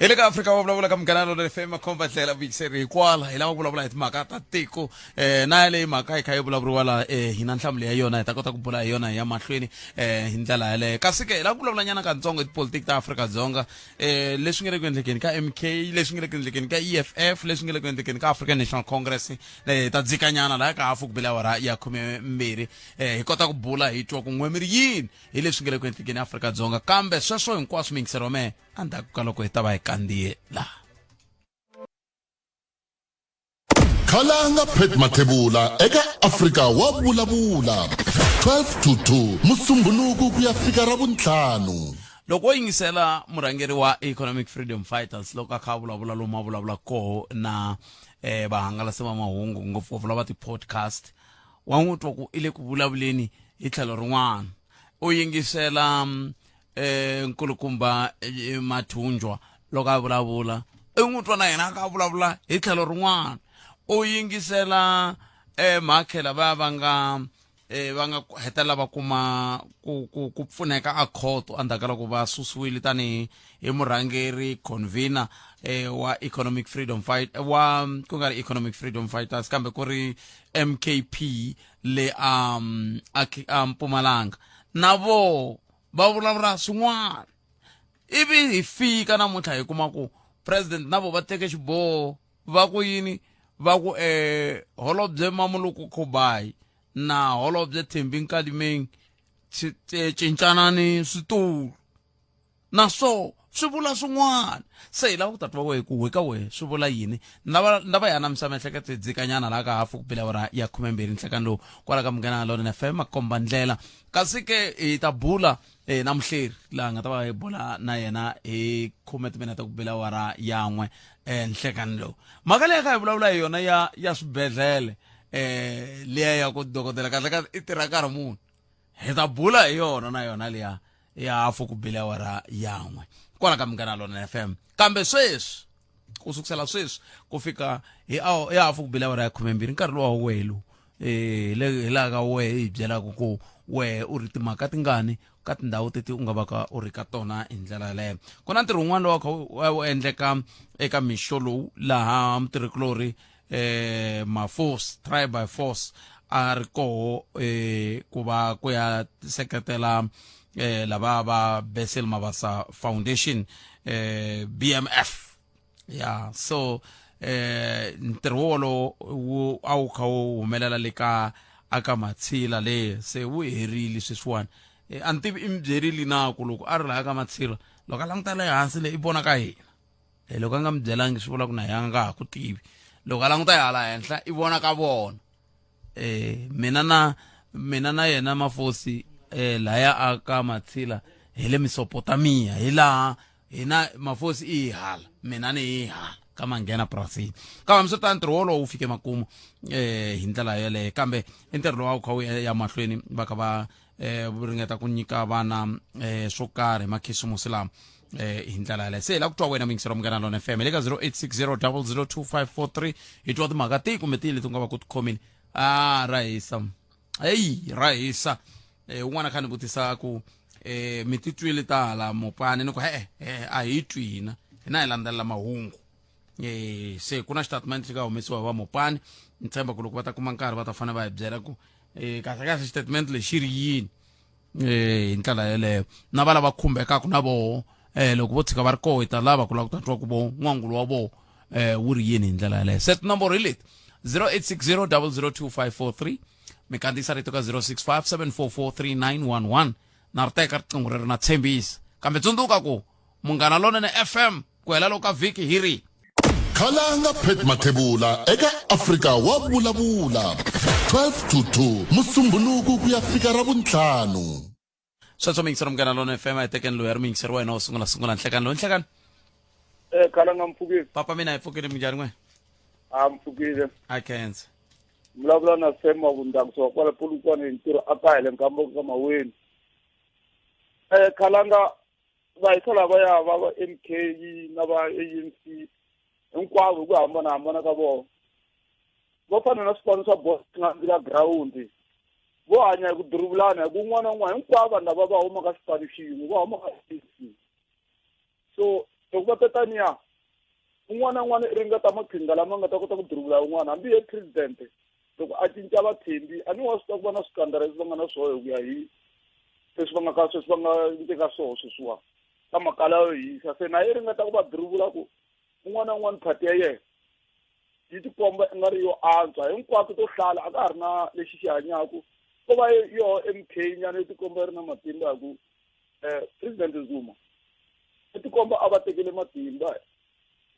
Ile ka Afrika wa vulavula ka mkanalo na FM komba tlela bitseri kwala ila vulavula hi timhaka ta tiko na le mhaka hi vulavuriwala hina nhlamule ya yona hi ta kota ku bula yona ya mahlweni hi ndlela yale kasi ke ila vulavula nyana ka ntsongo hi politics ta Afrika Dzonga leswi nge le ku endlekeni ka MK leswi nge le ku endlekeni ka EFF leswi nge le ku endlekeni ka African National Congress ta dzikanyana la ka hafu ku bila wara ya 12 hi kota ku bula hi twa ku n'wemiri yini hi leswi nge le ku endlekeni Afrika Dzonga kambe sweswo hinkwaswo mingisero me andaku ka loko hi ta va hi kandiye la Khalanga Pet Mathebula eka Afrika wa vulavula 12 to 2 Musumbhunuku ku ya fika Ravuntlhanu. loko yingisela murhangeri wa Economic Freedom Fighters loko a kha vulavula lomu vulavula ko na vahangalasi va mahungu ngopfungopfu lava ti podcast wa n'wi twa ku ile ku vulavuleni hi tlhelo rin'wana u yingisela nkulukumba Mathunjwa loko a vulavula n'wi twa na yena ka vulavula hi tlhelo rin'wana u yingisela Makhela va nga hetela va kuma ku pfuneka a court andaka loko va susiwile tani hi murhangeri convener wa Economic Freedom Fight wa ku nga Economic Freedom Fighters kambe ku ri MKP le Mpumalanga na vo va vulavula swin'wana ivi hi fika namuntlha hi kuma ku president na vo va teke xiboho va ku yini va ku Holobye Mamuluku Khobayi na Holobye Thembi Nkalimeng cincanani switulu na so swi vula swin'wana se hi lava ku tatwa wehe ku ka wehe swi vula yini na va yana miehleketo hi dzikanyana la ka hafu ku bila wara ya 12 nhlekani lowu kwala ka Munghana Lonene FM komba ndlela kasi ke hi ta bula na muhleri laha nga ta va hi bula na yena hi 10 minute ku bila wara yan'we nhlekani lowu mhaka leyi kha hi vulavula hi yona ya swibedhlele liya ya ku dokodela kahle i tirha nkarhi munhu hi ta bula hi yona na yona liya ya hafu ku bila wara yan'we kwala ka Munghana Lonene FM kambe sweswi ku sukusela sweswi ku fika hi hafu ku bila wara ya 12 nkarhi lowa welu le la ka we hi byela ku we u ri timhaka tingani ka tindhawu teti u nga va ka u ri ka tona hi ndlela leyo ku na ntirho wun'wana lowu wu endleka eka mixo lowu laha mutirhikulori Maforce Try by Force a ri koho ku va ku ya seketela lava va Bessel Mabasa Foundation BMF so ntirho wolowo a wu kha wu humelela le ka aka Matsila le se wu herile sweswiwani a ni tivi i mi byerile na ku loko a ri laha ka Matsila loko a languta le hansi le i vona ka hina loko a nga mi byelangi swi vula ku na yanga nga ha ku tivi loko a languta hala henhla i vona ka vona mina na yena Mafosi laya aka Matsila hi le Mesopotamia hi laha hina Mafosi i hala mina ni hi hala ka Manghena Prasini kambe swi ta ntirho wolowo wu fike makumu hi ndlela yaleyo kambe i ntirho lowu kha wu ya mahlweni va kha va ringeta ku nyika vana swo karhi hi makhisimusi lama hi ndlela yaleyo se hi la ku twa wena mingisero Munghana Lonene FM le ka 0860002543 hi twa timhaka tihi kumbe tihi leti u nga va ku tikhomini rahisa rahisa un'wana kha ni vutisa ku mi titwile ta hala Mopani ni ku a hi twina hina hi landzelela mahungu se ku na statement ka humesiwa va Mopani ni tshemba ku loko va ta kuma nkarhi va ta fana va hi byela ku kahle statement lexi ri yini hi ndlela yeleyo na va lava khumbekaka na voho loko vo tshika va ri koho hi ta lava ku lava ku ta twa ku vo n'wangulo wa voho wu ri yini hi ndlela yeleyo set number hi leti 0860002543 mi kandziyisa rito ka 0657443911 na ri teka riqingho ri ri na tshembisi kambe tsundzuka ku Munghana Lonene FM ku hela loko ka vhiki hi ri Khalanga Pet Mathebula eka Afrika wa vulavula 12 to 2 Musumbhunuku ku ya fika Ravuntlhanu. sweswo mingisero Munghana Lonene FM a tekeni loyi a ri mingisero wa hina wo sungula nhlekani lowu nhlekani Khalanga Mfukile papa mina hi pfukile minjhani n'we Mfukile a khensa vulavula na Sema Vundaku so kwala Polokwane hi ntirho aka hele nkambo ka Maweni Khalanga va hi khala va ya va MK na va ANC hinkwavo ku hambana ka vona vo fana na swipano swa bolo nga ndila ground vo hanya hi ku duruvulana hi ku un'wana na un'wana hinkwavo vanhu lava va huma ka xipano xin'we va huma ka ANC so loko va petaniya un'wana na un'wana i ringeta maqhinga lama nga ta kota ku dirivula un'wana hambi ye president loko a cinca vathembi a ni wa swi ta ku va na swikandara leswi va nga na swoho ku ya hi leswi va nga ka sweswi va nga nyika swoho sweswiwa ka makala yo hisa se na yi ringeta ku va dirivula ku un'wana na un'wana phati ya yena yi tikomba i nga ri yo antswa hinkwato to hlala a ka ha ri na lexi xi hanyaku ko va yoho MK nyana yi tikomba yi ri na matimba hi ku president Zuma i tikomba a va tekele matimba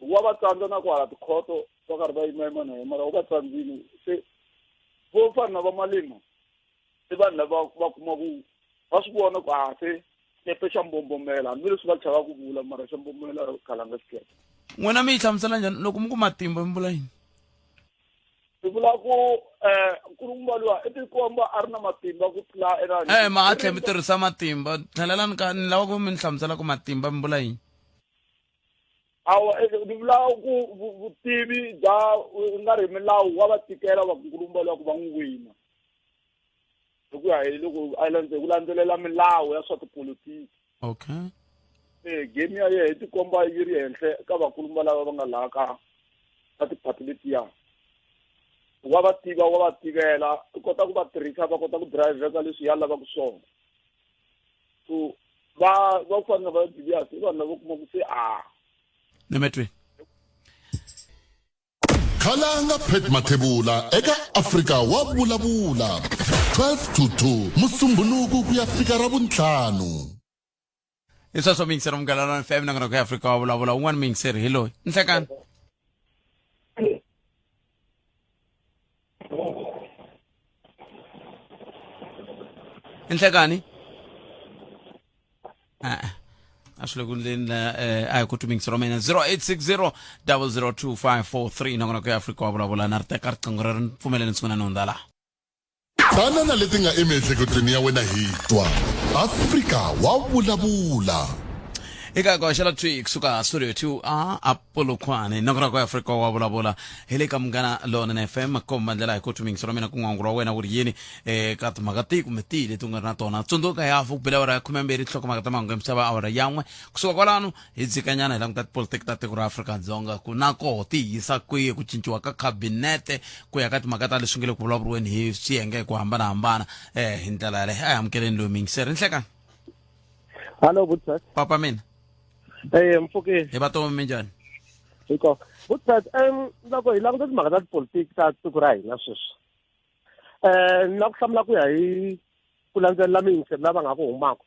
wa va tsandza na ku hala tikhoto va karhi va yima na mara u va tsandzini se vo fana na va malima i vanhu lava va kuma ku va swi vona ku se xepe xa mbombomela hambi leswi va chava ku vula mara xa mbombomela khalanga xikepe n'wina mi yi hlamusela njhani loko mi ku matimba mi vula yini i vula ku nkulukumba luwa i tikomba a ri na matimba ku tlula ma a tlhe mi tirhisa matimba tlhelelani ka ni lava ku mi ni hlamusela ku matimba mi vula yini awa ni vula ku vutivi bya nga ri milawu wa va tikela va nkulukumba luwa ku va n'wi wina hi ku ya hi loko ku landzelela milawu ya swa tipolitiki okay game ya ye hi tikomba yi ri henhle ka vakulumba lava va nga laha ka tiphati letiya wa va tiva wa va tivela u kota ku va tirhisa va kota ku dirayivheka leswi ya lavaka swona so va fanele va DBS i vanhu lava kuma ku se Nemetwe Khalanga Pet Mathebula eka Afrika wa vulavula 12 to 2 Musumbunuku ku ya fika ra vuntlhanu Isa so ming serum galana FM na ngana Afrika wa vulavula un'wana ming ser hello nhlekani nhlekani Ashle kundin ay kutuming seromena 0860 0025543 na ngana Afrika wa vulavula narte kartangorern pfumeleni singana nondala Tana na leti nga emiehleketweni ya wena hi twa Afrika wa vulavula Eka kwa shala twi kusuka studio 2 Apollo Kwane nangara kwa Afrika wa vulavula heleka mngana lona na FM komba ndlela ya kutuming seromena kungangura wena uri yini kati magati kumetile tunga na tona tsunduka ya afu bila wara kumemberi tloko magata mangu msaba awara yamwe kusuka kwa lanu hizikanyana ilang tat politik tate kura Afrika zonga kunako ti isa kuye kuchinchwa ka kabinete kuya kati magata lisungile kuvulavura weni hi siyenge kuhambana hindlela le amkeleni lo mingser nhleka Hello Butsat Papa mina mfuke bato minjani iko Butsat loko hi languta timhaka ta tipolitiki ta tiko ra hina sweswi na ku hlamula ku ya hi ku landzelela mingiseri lava nga ku humaka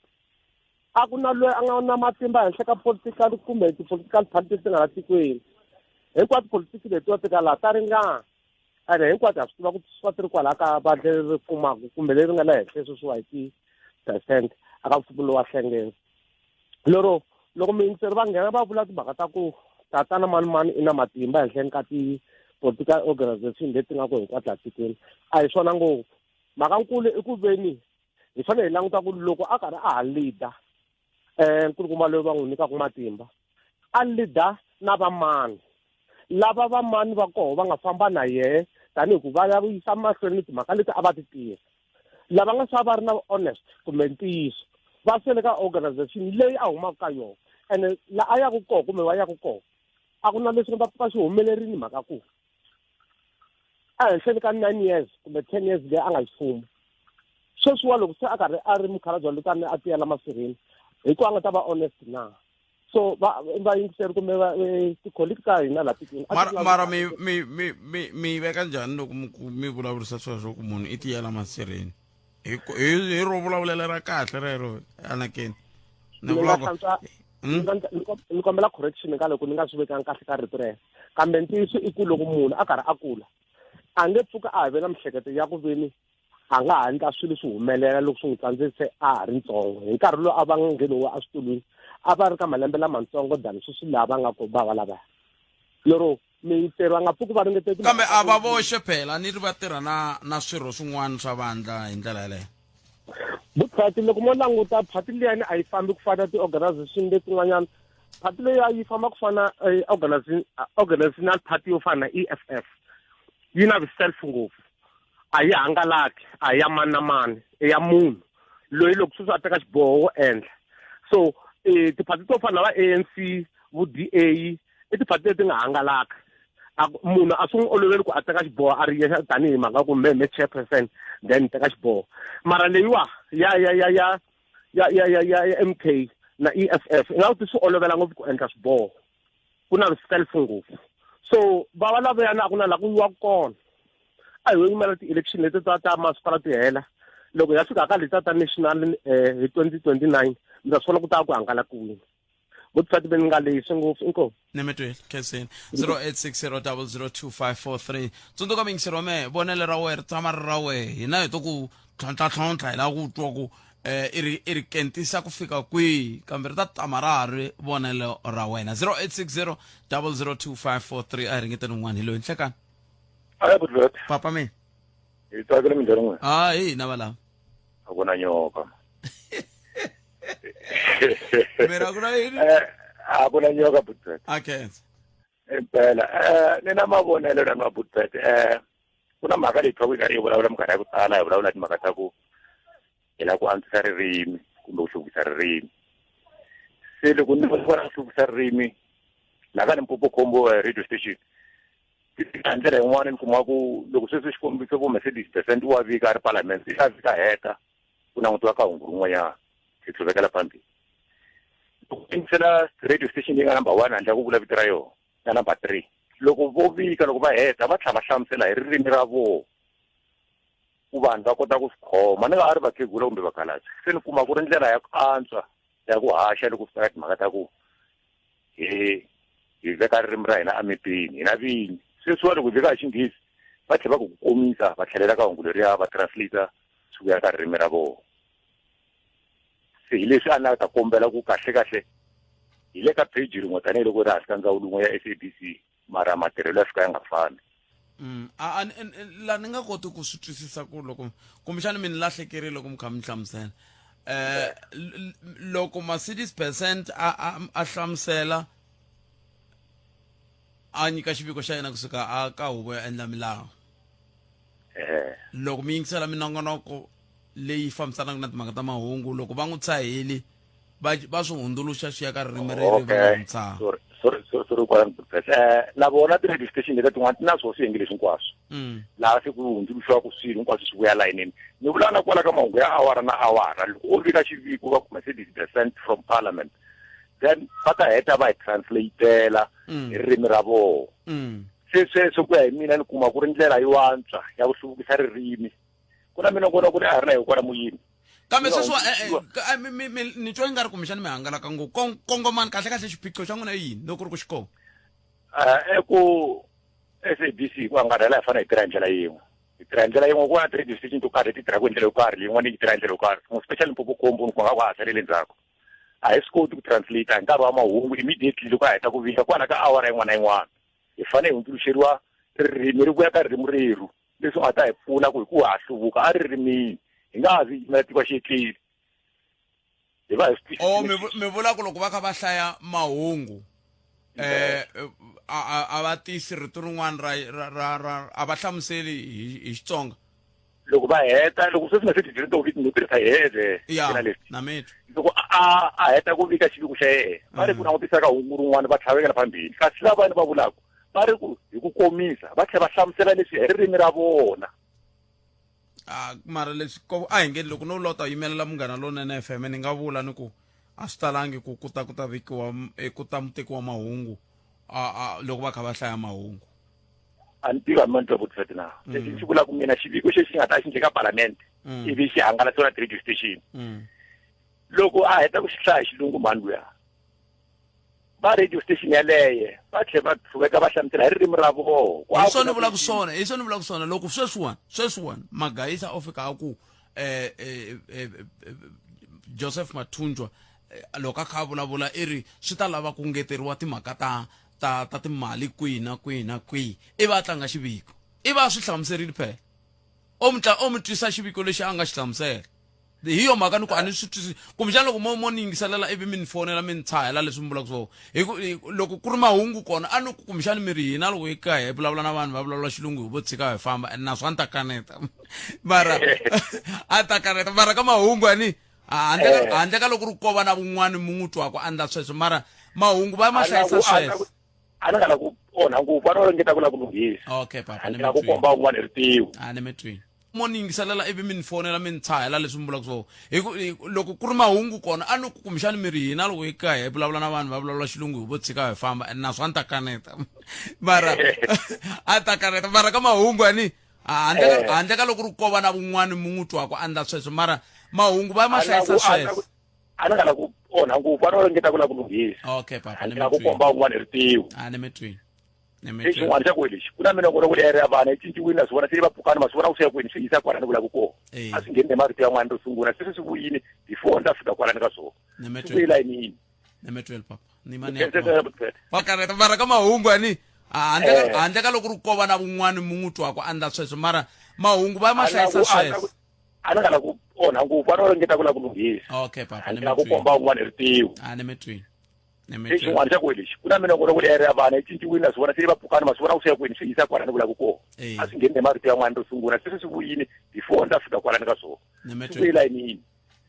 a ku na loyi a nga na matimba henhla ka political kumbe ti-political party ti nga la tikweni hinkwato politiki letiwa ti ka laha ta ringana ene hinkwato ha swi tiva ku swa ti ri kwalaha ka vandle ri kumaka kumbe leri nga le henhla sweswiwa hi ti-percent aka mfumo wa hlengeza lero loko mingiseri va nghena va vula timhaka ta ku tatana mani i na matimba henhleni ka ti-political organization leti nga ku hinkwato laha tikweni a hi swona ngopfu mhaka nkulu i ku veni hi fanele hi languta ku loko a karhi a ha leader nkulukumba loyi va n'wi nyikaka matimba a leader na vamani lava vamani va koho va nga famba na yehe tanihi ku va ya yisa mahlweni ni timhaka leti a va ti tirha lava nga swa va ri na honest kumbe ntiyiso va sele ka organization leyi a humaka ka yona ene la a yaku koho kumbe va yaku koho a ku na leswi nga ta pfuka swi humelerini mhaka ku a henhleni ka 9 years kumbe 10 years leyi a nga xifuma sweswiwa loko se a karhi a ri mukhalabye lutani a tiyela masirheni hikuva a nga ta va honest na so va yingiseri kumbe ti-colleague ta hina laha tikweni mara mi veka njhani loko mi vulavurisa sweswo ku munhu i tiyela masirheni hi ro vulavulela ra kahle rero anakeni ni kombela correction ka loko ni nga swi vekangi kahle ka rito rero kambe ntiyiso i ku loko munhu a karhi a kula a nge pfuka a have na mihleketo ya ku veni a nga ha endla swilo swi humelela loko swi n'wi tsandzise a ha ri ntsongo hi nkarhi lowu a va ngheniwa a switulwini a va ri ka malembe lamatsongo than sweswi lava nga ku va lavaya lero mingiseri va nga pfuki va ringeteti kambe a va voxe phela ni ri va tirha na swirho swin'wana swa vandla hi ndlela yaleyo Butsati loko mo languta phati liyani a yi fambi ku fana ti-organization letin'wanyana phati leyi a yi famba ku fana organizational party yo fana na EFF yi na self ngopfu a yi hangalaki a ya mani na mani i ya munhu loyi loko sweswi a teka xiboho wo endla so tiphati to fana na va ANC vu DA i tipati leti nga hangalaka munhu a swi n'wi oloveli ku a teka xiboho a ri yexa tanihi mhaka ku me chairperson then teka xiboho mara leyiwa ya MK na EFF nga ku swi olovela ngopfu ku endla swiboho ku na self ngopfu so va va lavayana a ku na la ku yiwa kona a hi yimela ti-election leti ta masipala ti hela loko ya fika ka leta ta national hi 2029 ndza swona ku ta ku hangalakiwile botsati ben nga leyisi ngopfu inko nemetwe kesen 0860002543 tsundzuka mingisiro me vonele ra wena tshama ri ra we hina hi to ku tlhontlha hi la ku twa ku i ri kentisa ku fika kwihi kambe ri ta tama ra ri vonele ra wena 0860002543 a hi ringeteni un'wana hi loyi nhlekani aya budvet papa me hi tsakela minjhani n'we hi na valava a ku na nyoka mera ku na yini a ku na nyoka budvet akhensa impela ni na mavonelo lama budvet ku na mhaka leyi pfaku yi karhi yi vulavula minkarhi ya ku tala hi vulavula timhaka ta ku hi la ku antswisa ririmi kumbe ku hluvukisa ririmi se loko ni vona ku hluvukisa ririmi la ka Limpopo Kombo radio station hi ndlela yin'wana ni kuma ku loko sweswi xikombiso vo Mercedes-Benz wa vika a ri parliament i ta vika heta ku langutiwa ka hungu rin'wanyana hi tluvekela phambili loko yingisela radio station yi nga number 1 handla ku vula vito ra yona na number 3 loko vo vika loko va heta va tlhela va hlamusela hi ririmi ra vona ku vanhu va kota ku swi khoma ni nga ha ri vakhegula kumbe vakhalabye se ni kuma ku ri ndlela ya ku antswa ya ku haxa loko swi ta ka timhaka ta ku hi veka ririmi ra hina emepeni hi na vinyi sweswiwa loko hi vika hi xinghezi va tlhela va ku komisa va tlhelela ka hungu leriya va translator swi vuya ka ririmi ra vona se hi leswi a ni ta kombela ku kahle hi le ka page rin'we tanihiloko ri hansi ka ndzawulo yin'we ya SABC mara matirhelo ya fika ya nga fani la ni nga koti ku swi twisisa ku loko kumbexani mi ni lahlekerile loko mi kha mi hlamusela loko Mercedes-Benz a hlamusela a nyika xiviko xa yena kusuka a ka huvo ya endla milawu loko mi yingisela minongonoko leyi fambisanaka na timhaka ta mahungu loko va n'wi tshaheli va swi hundzuluxa swi ya ka ririmi reri va nga n'wi tsaha sorry kwalani na vona ti-radio station leta tin'wana ti na swo swiyenge leswi hinkwaswo laha se ku hundzuluxiwaka swilo hinkwaswo swi vuya layinini ni vula na kwala ka mahungu ya awara na awara loko u vika xiviko va ku Mercedes-Benz from parliament then va ta heta va hi translatela hi ririmi ra vona se sweswo ku ya hi mina ni kuma ku ri ndlela yo antswa ya ku hluvukisa ririmi ku na minongonoko leyi a ri na hi kwala muyini kambe sweswiwa ni twa yi nga ri kumbexani mi hangalaka ngopfu kongomani kahle xiphiqo xa n'wina yini loko ri ku xikona eku SABC ku angarhela hi fanele hi tirha hi ndlela yin'we hi tirha hi ndlela yin'we ku na ti-radio station to karhi ti tirhaka hi ndlela yo karhi yin'wana yi tirha hi ndlela yo karhi especially Limpopo Kombo ni ku nga ku hasalele ndzhaku a hi swi koti ku translate hi nkarhi wa mahungu immediately loko a heta ku vika kwala ka awara yin'wana na yin'wana hi fanele hi hundzuluxeriwa ririmi ri vuya ka ririmi reru leswi nga ta hi pfuna ku hi ku ha hluvuka a ririmini hi nga ha vi matiko xiyetleli hi va hi mi vula ku loko va kha va hlaya mahungu a va tisi rito rin'wana a va hlamuseli hi Xitsonga loko va heta loko sweswi na swi to viti no tirhisa heze na metro loko a heta ku vika xiviko xa yena va ri ku langutisa ka hungu rin'wana va tlhavekela phambili kasi lavani va vulaka va ri ku hi ku komisa va tlhela va hlamusela leswi hi ririmi ra vona mara leswi a hi nge loko no lota yimelela Munghana Lonene FM ni nga vula ni ku a swi talangi ku ta vikiwa ku ta mutekiwa mahungu loko va kha va hlaya mahungu a ni tiva manto vutfeti na leswi xi vula ku mina xiviko xexi nga ta xi ka parliament ivi xi hangalasiwa na radio station loko a heta ku xi hlaya xilungu mani luya va radio station yaleye va tlhela va hluveka va hlamusela hi ririmi ra vona hi swona ni vula ku swona loko sweswiwani magayisa o fika a ku Joseph Mathunjwa loko a kha a vulavula i ri swi ta lava ku ngeteriwa timhaka ta timali kwihi i va tlanga xiviko i va swi hlamuserile phela o mi twisa xiviko lexi a nga xi hlamusela hi yo mhaka ni ku a ni swi twisi kumbexana loko mo ni yingiselela ivi mi ni fonela mi ni tshahela leswi mi vulaka swona loko ku ri mahungu kona a ni ku kumbexana mi ri hina loko hi kaya hi vulavula na vanhu va vulavula xilungu hi vo tshika hi famba and naswona ta kaneta mara a ta kaneta mara ka mahungu ani handle ka loko ri kova na vun'wani mu n'wi twaka a ndla sweswo mara mahungu va ma hlayisa sweswo a ni nga la ku onha ngopfu a no ringeta ku la ku lunghisa okay papa a ni ni la ku komba un'wana hi ritiwi a ni mi twini mo ni yingiselela ivi mi ni fonela mi ni tshahela leswi mi vulaka swona loko ku ri mahungu kona a ni ku kumbexani mi ri hina loko hi kaya hi vulavula na vanhu va vulavula xilungu hi vo tshika hi famba and naswona ni ta kaneta mara a ta kaneta mara ka mahungu ani handle ka loko ri ko va na vun'wani mi n'wi twaka a ndla sweswo mara mahungu va ma hlayisa sweswo a ni nga la ku onha ngopfu a no ringeta ku la ku lunghisa okay papa a ni ni mi la ku twini komba un'wana hi ritiwi a ni mi twini ni mi hi twini xin'wana xa ku hi lexi ku na minongonoko leyi ya vana yi cinciwile na swi vona se yi va pfukani ma swi vona ku swi ya kwini swi yisa kwalani ku la ku kona a swi ngheni ne marito yan'wana ro sungula se swi vuyini before ni ta fika kwalani ka swona ni mi swi vuyi twini layinini ni mi twini papa ni ma ni wa kaneta mara ka mahungu ani handle ka loko ri ko va na vun'wani mi n'wi twaka a ndla sweswo mara mahungu va ma hlayisa sweswo a ni nga la ku onha ngopfu a no ringeta ku la ku lunghisa okay papa a ni ni mi la ku twini komba un'wana hi ritiwi a ni mi twini ni mi hi twini xin'wana xa ku hi lexi ku na minongonoko leyi ya vana yi cinciwile na swi vona se yi va pfukani ma swi vona ku swi ya kwini swi yisa kwalani ku la ku kona a swi ngheni ne marito yan'wana ro sungula se swi vuyini before ni ta fika kwalani ka swona ni mi swi vuyi twini layinini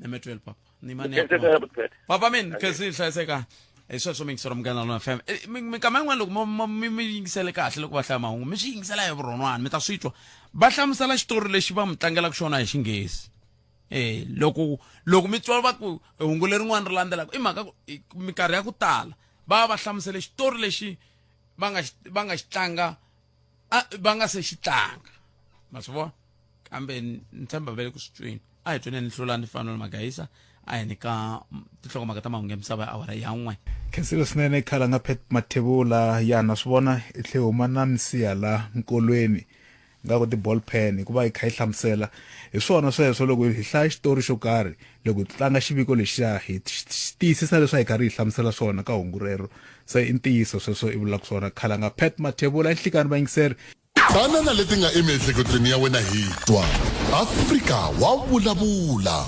ni mi twini papa ni ma ni papa min kesi hlayiseka hi sweswo mi yingisela Munghana Lonene FM minkama yin'wana loko mi yingisele kahle loko va hlaya mahungu mi swi yingisela hi vuron'wana mi ta swi twa va hlamusela xitori lexi va mi tlangelaka xona hi xinghezi loko mi twa va ku hungu lerin'wana ri landzelaka i mhaka minkarhi ya ku tala va va hlamusele xitori lexi va nga xi tlanga va nga se xi tlanga ma swi vona kambe ni tshemba va le ku swi twini a hi twini ni hlula ni fanele magayisa a hi nyika tinhlokomhaka ta mahungu ya misava ya awara ya n'we khensile swinene Khalanga Pet Mathebula yana swi vona i tlhe huma na misiha la nkolweni nga ku ti-ball pen hikuva hi kha hi hlamusela hi swona sweswo loko hi hlaya xitori xo karhi loko hi tlanga xiviko lexiya hi tiyisisa leswi hi karhi hi hlamusela swona ka hungu rero se i ntiyiso sweswo i vulaka swona Khalanga Pet Mathebula enhlikani vayingiseri tanana leti nga emiehleketweni ya wena hi twa Afrika wa vulavula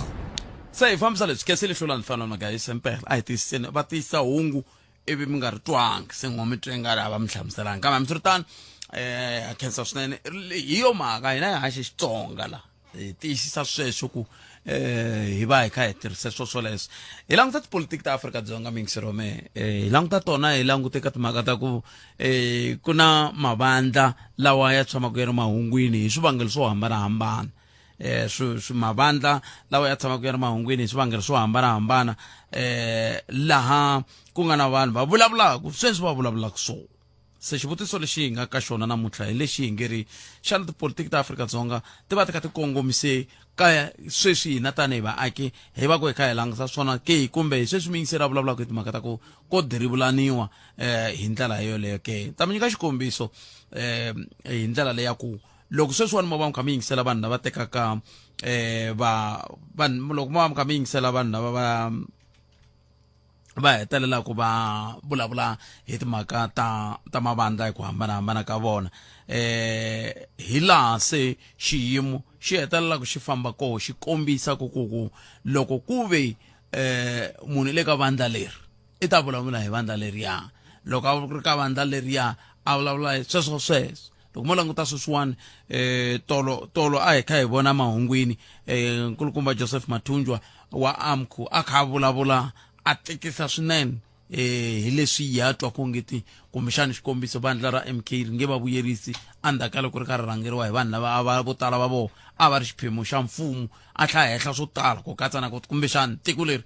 se hi fambisa leswi kese lihlula ni fanele magayisa impela a hi tiyisiseni va tiyisa hungu ivi mi nga ri twanga se ngomi twe nga ri hava mi hlamuselanga kambe hambi swi ri tano ha khensa swinene hi yo mhaka hina hi haxe Xitsonga la hi tiyisisa sweswo ku hi va hi kha hi tirhisa swoswoleswo hi languta tipolitiki ta Afrika-Dzonga mi yingiseriwa mehe hi languta tona hi langute ka timhaka ta ku ku na mavandla lawa ya tshamaka ya ri mahungwini hi swivangelo swo hambanahambana mavandla lawa ya tshamaka ya ri mahungwini hi swivangelo swo hambanahambana laha ku nga na vanhu va vulavulaka sweswi va vulavulaka swona se xivutiso lexi hi nga ka xona namuntlha hi lexi hi nge ri xana tipolitiki ta Afrika-Dzonga ti va ti kha ti kongomise ka sweswi hina tanihi vaaki hi va ku hi kha hi langusa swona ke kumbe hi sweswi mi yingiseri vulavulaka hi timhaka ta ko dirivulaniwa hi ndlela yoleyo ke ta mi nyika xikombiso hi ndlela leya ku loko sweswiwani mo va mi kha mi yingisela vanhu lava tekaka loko mo va mi kha mi yingisela vanhu lava va hetelelaku va vulavula hi timhaka ta mavandla hi ku hambanahambana ka vona hi laha se xiyimo xi hetelelaku xi famba koho xi kombisa ku loko ku ve munhu le ka vandla leri i ta vulavula hi vandla leriya loko a ri ka vandla leriya a vulavula hi sweswo loko mo languta sweswiwani tolo a hi kha hi vona mahungwini nkulukumba Joseph Mathunjwa wa AMCU a kha vulavula a tikisa swinene hi leswi ya twa ku ngeti kumbexani xikombiso vandla ra MK ri nge va vuyerisi andhaka loko ri karhi rhangeriwa hi vanhu lava va vo tala va vona a va ri xiphemu xa mfumo a tlhaya henhla swo tala ku katsa na ku kumbexani tiko leri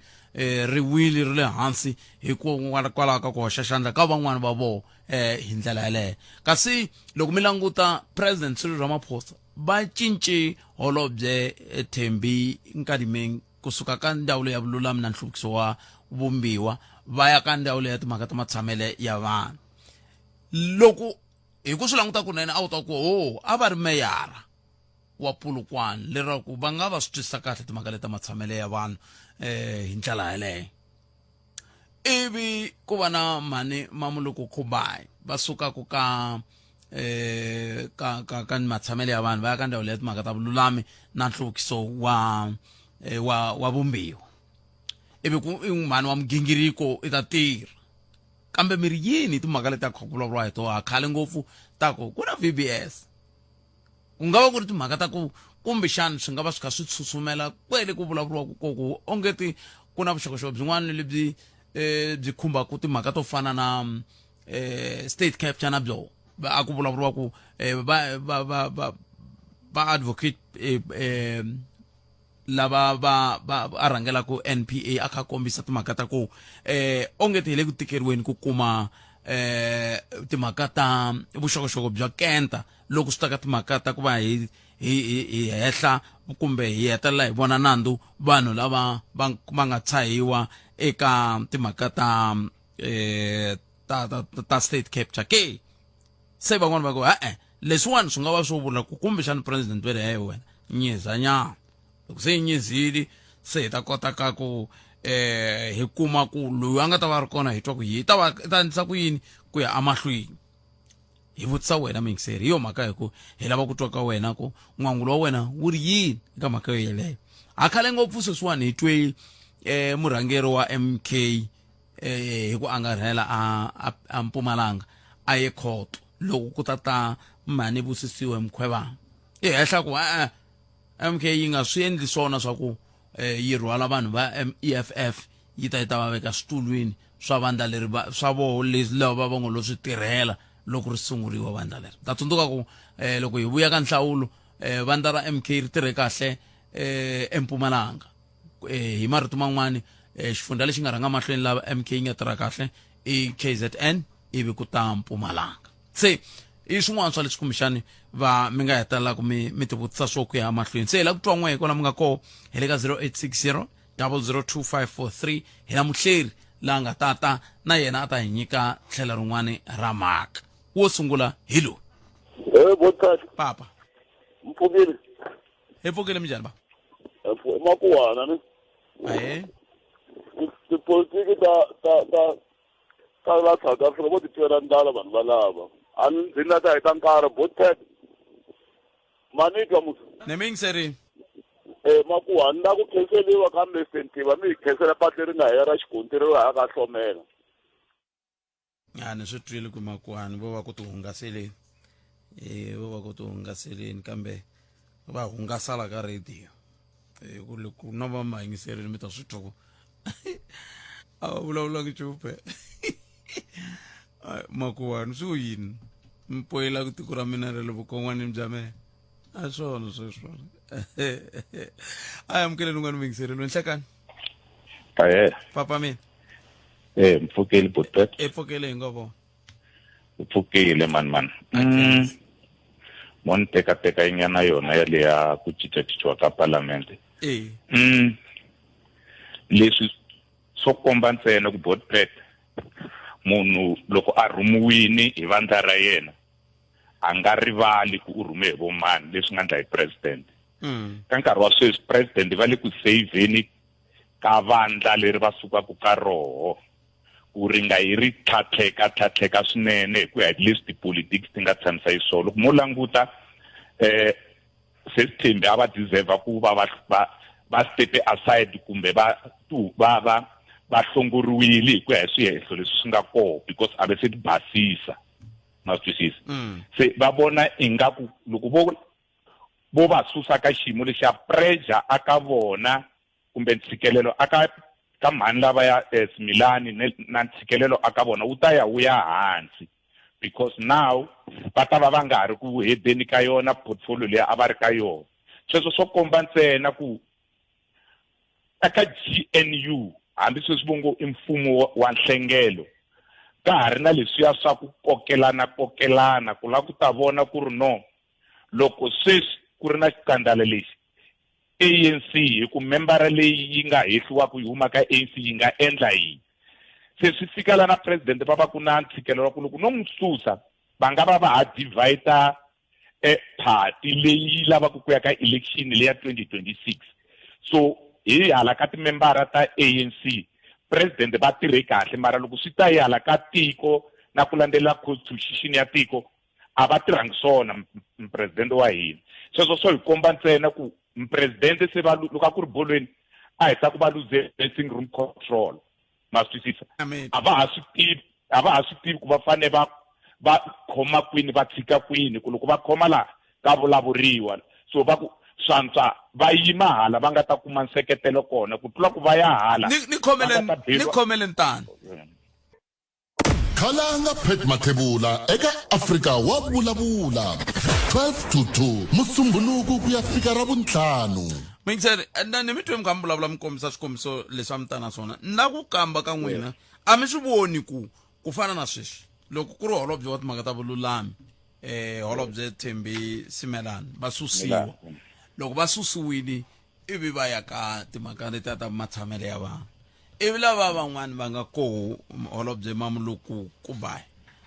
ri wile ri le hansi hi kwalaho ka ku hoxa xandla ka van'wani va vona hi ndlela yaleyo kasi loko mi languta President Cyril Ramaphosa va cince holobye Thembi Nkadimeng kusuka ka ndhawu ya vululami na nhluvukiso wa vumbiwa va ya ka ndhawu leya timhaka ta matshamele ya vanhu loko hi ku swi languta kunene a wu ta ku a va ri meyara wa Polokwane leraku va nga va swi twisisa kahle timhaka leta matshamele ya vanhu hi ndlela yaleyo ivi ku va na mhani Mamoloko Khubai va sukaku ka matshamele ya vanhu va ya ka ndhawu leya timhaka ta vululami na nhluvukiso wa vumbiwa ivi ku i mhani wa migingiriko i ta tirha kambe mi ri yini timhaka leti a kha ku vulavuriwa hi tona khale ngopfu ta ku na VBS ku nga va ku ri timhaka ta ku kumbexani swi nga va swi kha swi tsutsumela kwele ku vulavuriwaka koko ongeti ku na vuxokoxoko byin'wana lebyi byi khumba ku timhaka to fana na state capture na byo a ku vulavuriwa ku va advocate lava va rhangela ku NPA aka kombisa timhaka ta ku onge ti le ku tikeriweni ku kuma timhaka ta vuxokoxoko bya kenta loko swi ta ka timhaka ta ku va hi hehla kumbe hi hetelela hi vona nandzu vanhu lava va nga tshahiwa eka timhaka ta state capture ke se van'wana va ku leswiwani swi nga va swo vula ku kumbexana president va ri wena nyizanyana loko se yi nyizile se hi ta kota ka ku hi kuma ku loyi a nga ta va ri kona hi twa ku yi ta endlisa ku yini ku ya amahlweni hi vutisa wena mingiseri hi yo mhaka hi ku hi lava ku twa ka wena ku n'wangulo wa wena wu ri yini eka mhaka yo yeleyo a khale ngopfu sweswiwani hi twe murhangeri wa MK hi ku angarhela a Mpumalanga a ye khoto loko ku ta mani Busisiwe Mkhwebane ehehla ku MK yi nga swi endli swona swa ku yi rhwala vanhu va EFF yi ta va veka switulwini swa vandla leri swa voho lava va ngo lo swi tirhela loko ri sunguriwa vandla leri ta tsundzuka ku loko hi vuya ka nhlawulo vandla ra MK ri tirhe kahle eMpumalanga hi marito man'wani xifundza lexi nga rhanga mahlweni lava MK yi nga tirha kahle i KZN ivi ku ta Mpumalanga se i swin'wana swa leswi kumbexani mi nga hetelela ku mi tivutisa swo ku ya mahlweni se hi la ku twa n'we hi kona mi nga koho hi le ka 0860 002543 hi na muhleri la nga tata na yena a ta hi nyika tlhela rin'wana ra mhaka wo sungula hi lowu bothati papa mpfukile hi pfukile minjhani ba makuwana ni tipolitiki ta la South Africa vo ti twela ndlala vanhu valava a ndzi na ta hi ta nkarhi bothati manitwa musa ne mi yingiserini makuwa ni la ku khenseliwa ka Mr. mi hi khensela patu leri nga hera xikontiri ro haya ka Hlomela ni swi twile ku makuhani vo va ku ti hungaseleni vo va ku ti hungaseleni kambe va hungasala ka radio ku na va ma yingiserini mi ta swi twa ku a va vulavula ku chupe makuhani swi yini mi poyela ku tiko ra mina ra le vukon'wanini bya mehe a swona sweswona a amukele nungani mi yingiserini nhlekani papa mina Mfukile Bothati epfukele hi ngo vo Mfukile man mon teka inyana yona ya le ya ku cincacinciwa ka parlamente leswi swo komba ntsena ku Bothati munhu loko a rhumiwini hi vandla ra yena a nga rivali ku u rhume hi vo mani leswi nga endla hi president ka nkarhi wa sweswi president va le ku saveni ka vandla leri va sukaka ka roho ku ringa hi ri tlhatlheka swinene hi ku ya hi leswi tipolitics ti nga tshamisa hi swona loko mo languta system a va deserve ku va step aside kumbe va hlongoriwile hi ku ya hi swihehlo leswi swi nga koho because a ve se ti basisa ma twisisa se va vona ingaku loko vo va susa ka xiyimo lexi ya pressure aka vona kumbe ntshikelelo ka mhani lava ya Similani na ntshikelelo aka vona wu ta ya wu ya hansi because now va ta va nga ha ri ku hedeni ka yona portfolio leyi a va ri ka yona sweswo swo komba ntsena ku aka GNU hambi sweswi vo ngo i mfumo wa nhlengelo ka ha ri na leswiya swa ku kokelana ku la ku ta vona ku ri no loko sweswi ku ri na xikandala lexi ANC hi ku membara leyi yi nga hehliwaku yi huma ka ANC yi nga endla yini se swi fika la na president va va ku na ntshikelelo wa ku loko no n'wi susa va nga va ha divide party leyi lavaka ku ya ka election leya 2026 so hi hala ka timembara ta ANC president va tirhe kahle mara loko swi ta hi hala ka tiko na ku landzelela constitution ya tiko a va tirhangi swona president wa hina sweswo swo hi komba ntsena ku president se va loko a ku ri bolweni a heta ku va lose dressing room control ma twisisa a va ha swi tivi ku va fane va khoma kwini va tshika kwini ku loko va khoma la ka vulavuriwa so swantswa va yima hala va nga ta kuma nseketelo kona ku tlula ku va ya hala ni khomeleni tano khalanga Pet Mathebula eka Afrika wa vulavula 12 to 2 Musumbhunuku ku ya fika Ravuntlhanu. Mingisele ni mi twe mi kha mi vulavula mi kombisa swikombiso leswi a mi ta na swona na ku kamba ka n'wina a mi swi voni ku fana na sweswi loko ku ri holobye wa timhaka ta vululami holobye Thembi Simelane va susiwa loko va susiwile ivi va ya ka timhaka leti ta matshamelo ya vanhu ivi lava van'wani va nga koho holobye Mamuluku Kubayi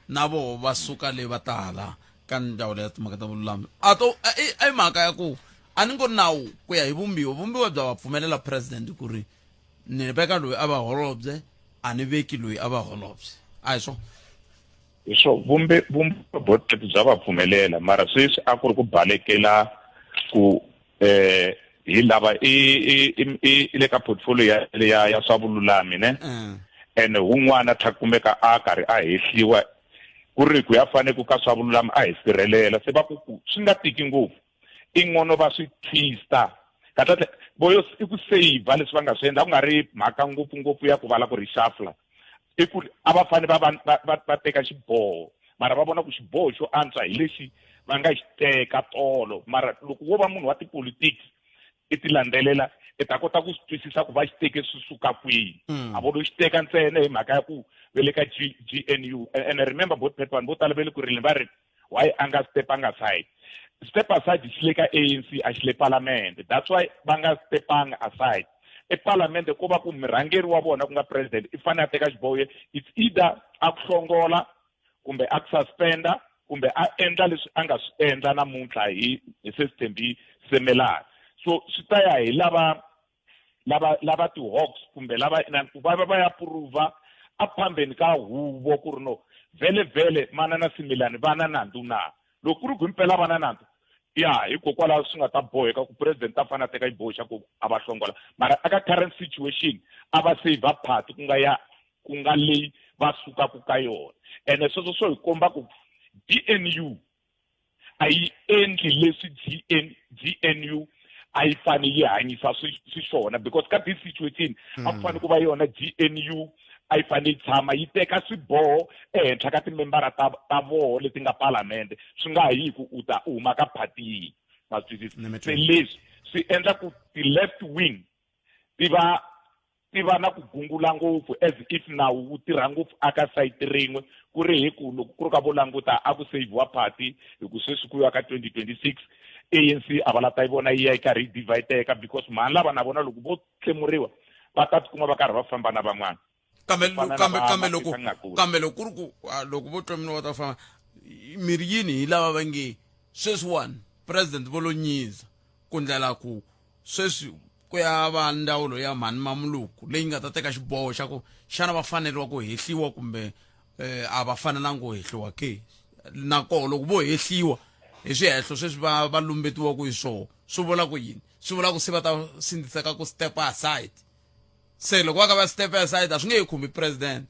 na vo va suka le va tala ka ndzawulo ya timhaka ta vululami a hi mhaka ya ku a ni ngo nawu ku ya hi vumbiwa bya va pfumelela president ku ri ni veka loyi a va holobye a ni veki loyi a va holobye a hi swona so vumbi board bya va pfumelela mara sweswi a ku ri ku balekela ku hi lava i le ka portfolio ya swa vululami ne ene un'wana tha kumeka a karhi a hehliwa ku ri ku ya fane ku ka swa vululami a hi sirhelela se va ku swi nga tiki ngopfu ingono va swi twista kahle boyo i ku save leswi va nga swi endla ku nga ri mhaka ngopfu ya ku vala ku reshuffle i ku a va fane va teka xiboho mara va vona ku xiboho xo antswa hi lexi va nga xi teka tolo mara loko wo va munhu wa tipolitics i ti landzelela i ta kota ku swi twisisa ku va xi teke swi suka kwihi a vo lo xi teka ntsena hi mhaka ya ku ve le ka GNU and remember both vanhu vo tala ve le ku rile va ri why a nga stepanga aside step aside xi le ka ANC a xi le parliament that's why va nga stepanga aside eparlamente ko va ku mirhangeri wa vona ku nga president i fanele a teka xiboho it's either a ku hlongola kumbe a ku suspenda kumbe a endla leswi a nga swi endla namuntlha hi Thembi Simelane so swi ta ya hi lava ti-hawks kumbe lava va ya approve a phambeni ka huvo ku ri no vhele manana Simelane vana nandzu na loko ku ri ku impela vana nandzu ya hikokwalaho swi nga ta boheka ku president a fanele a teka xiboho xa ku a va hlongola mara aka current situation a va save party ku nga leyi va sukaku ka yona ene sweswo swo hi komba ku GNU a yi endli leswi GNU a yi fane yi hanyisa swi swona because ka this situation a ku fane ku va yona GNU a yi fane yi tshama yi teka swiboho ehenhla ka timembara ta voho leti nga parliament swi nga yi ku u ta huma ka party ma twisisa se leswi swi endla ku ti-left wing ti va na ku gungula ngopfu as if nawu wu tirha ngopfu aka sayiti rin'we ku ri hi ku loko ku ri ka vo languta a ku saviwa party hi ku sweswi ku ya ka 2026 ANC a va la ta yi vona yi ya yi karhi yi divide-eka because mhani lava na vona loko vo tlemuriwa va ta tikuma va karhi va famba na van'wana kambe loko ku ri ku loko vo twemini va ta famba miri yini hi lava va nge sweswiwani president vo lo nyiza ku ndlela ku sweswi ku ya va ndawulo ya mhani Mamuluku leyi nga ta teka xiboho xa ku xana va faneriwa ku hehliwa kumbe a va fanelangi ku hehliwa ke nakoho loko vo hehliwa hi swihehlo sweswi va lumbetiwaku hi swona swi vula ku yini swi vula ku se va ta sindziseka ku step aside se loko va ka va step aside a swi nge yi khumbi president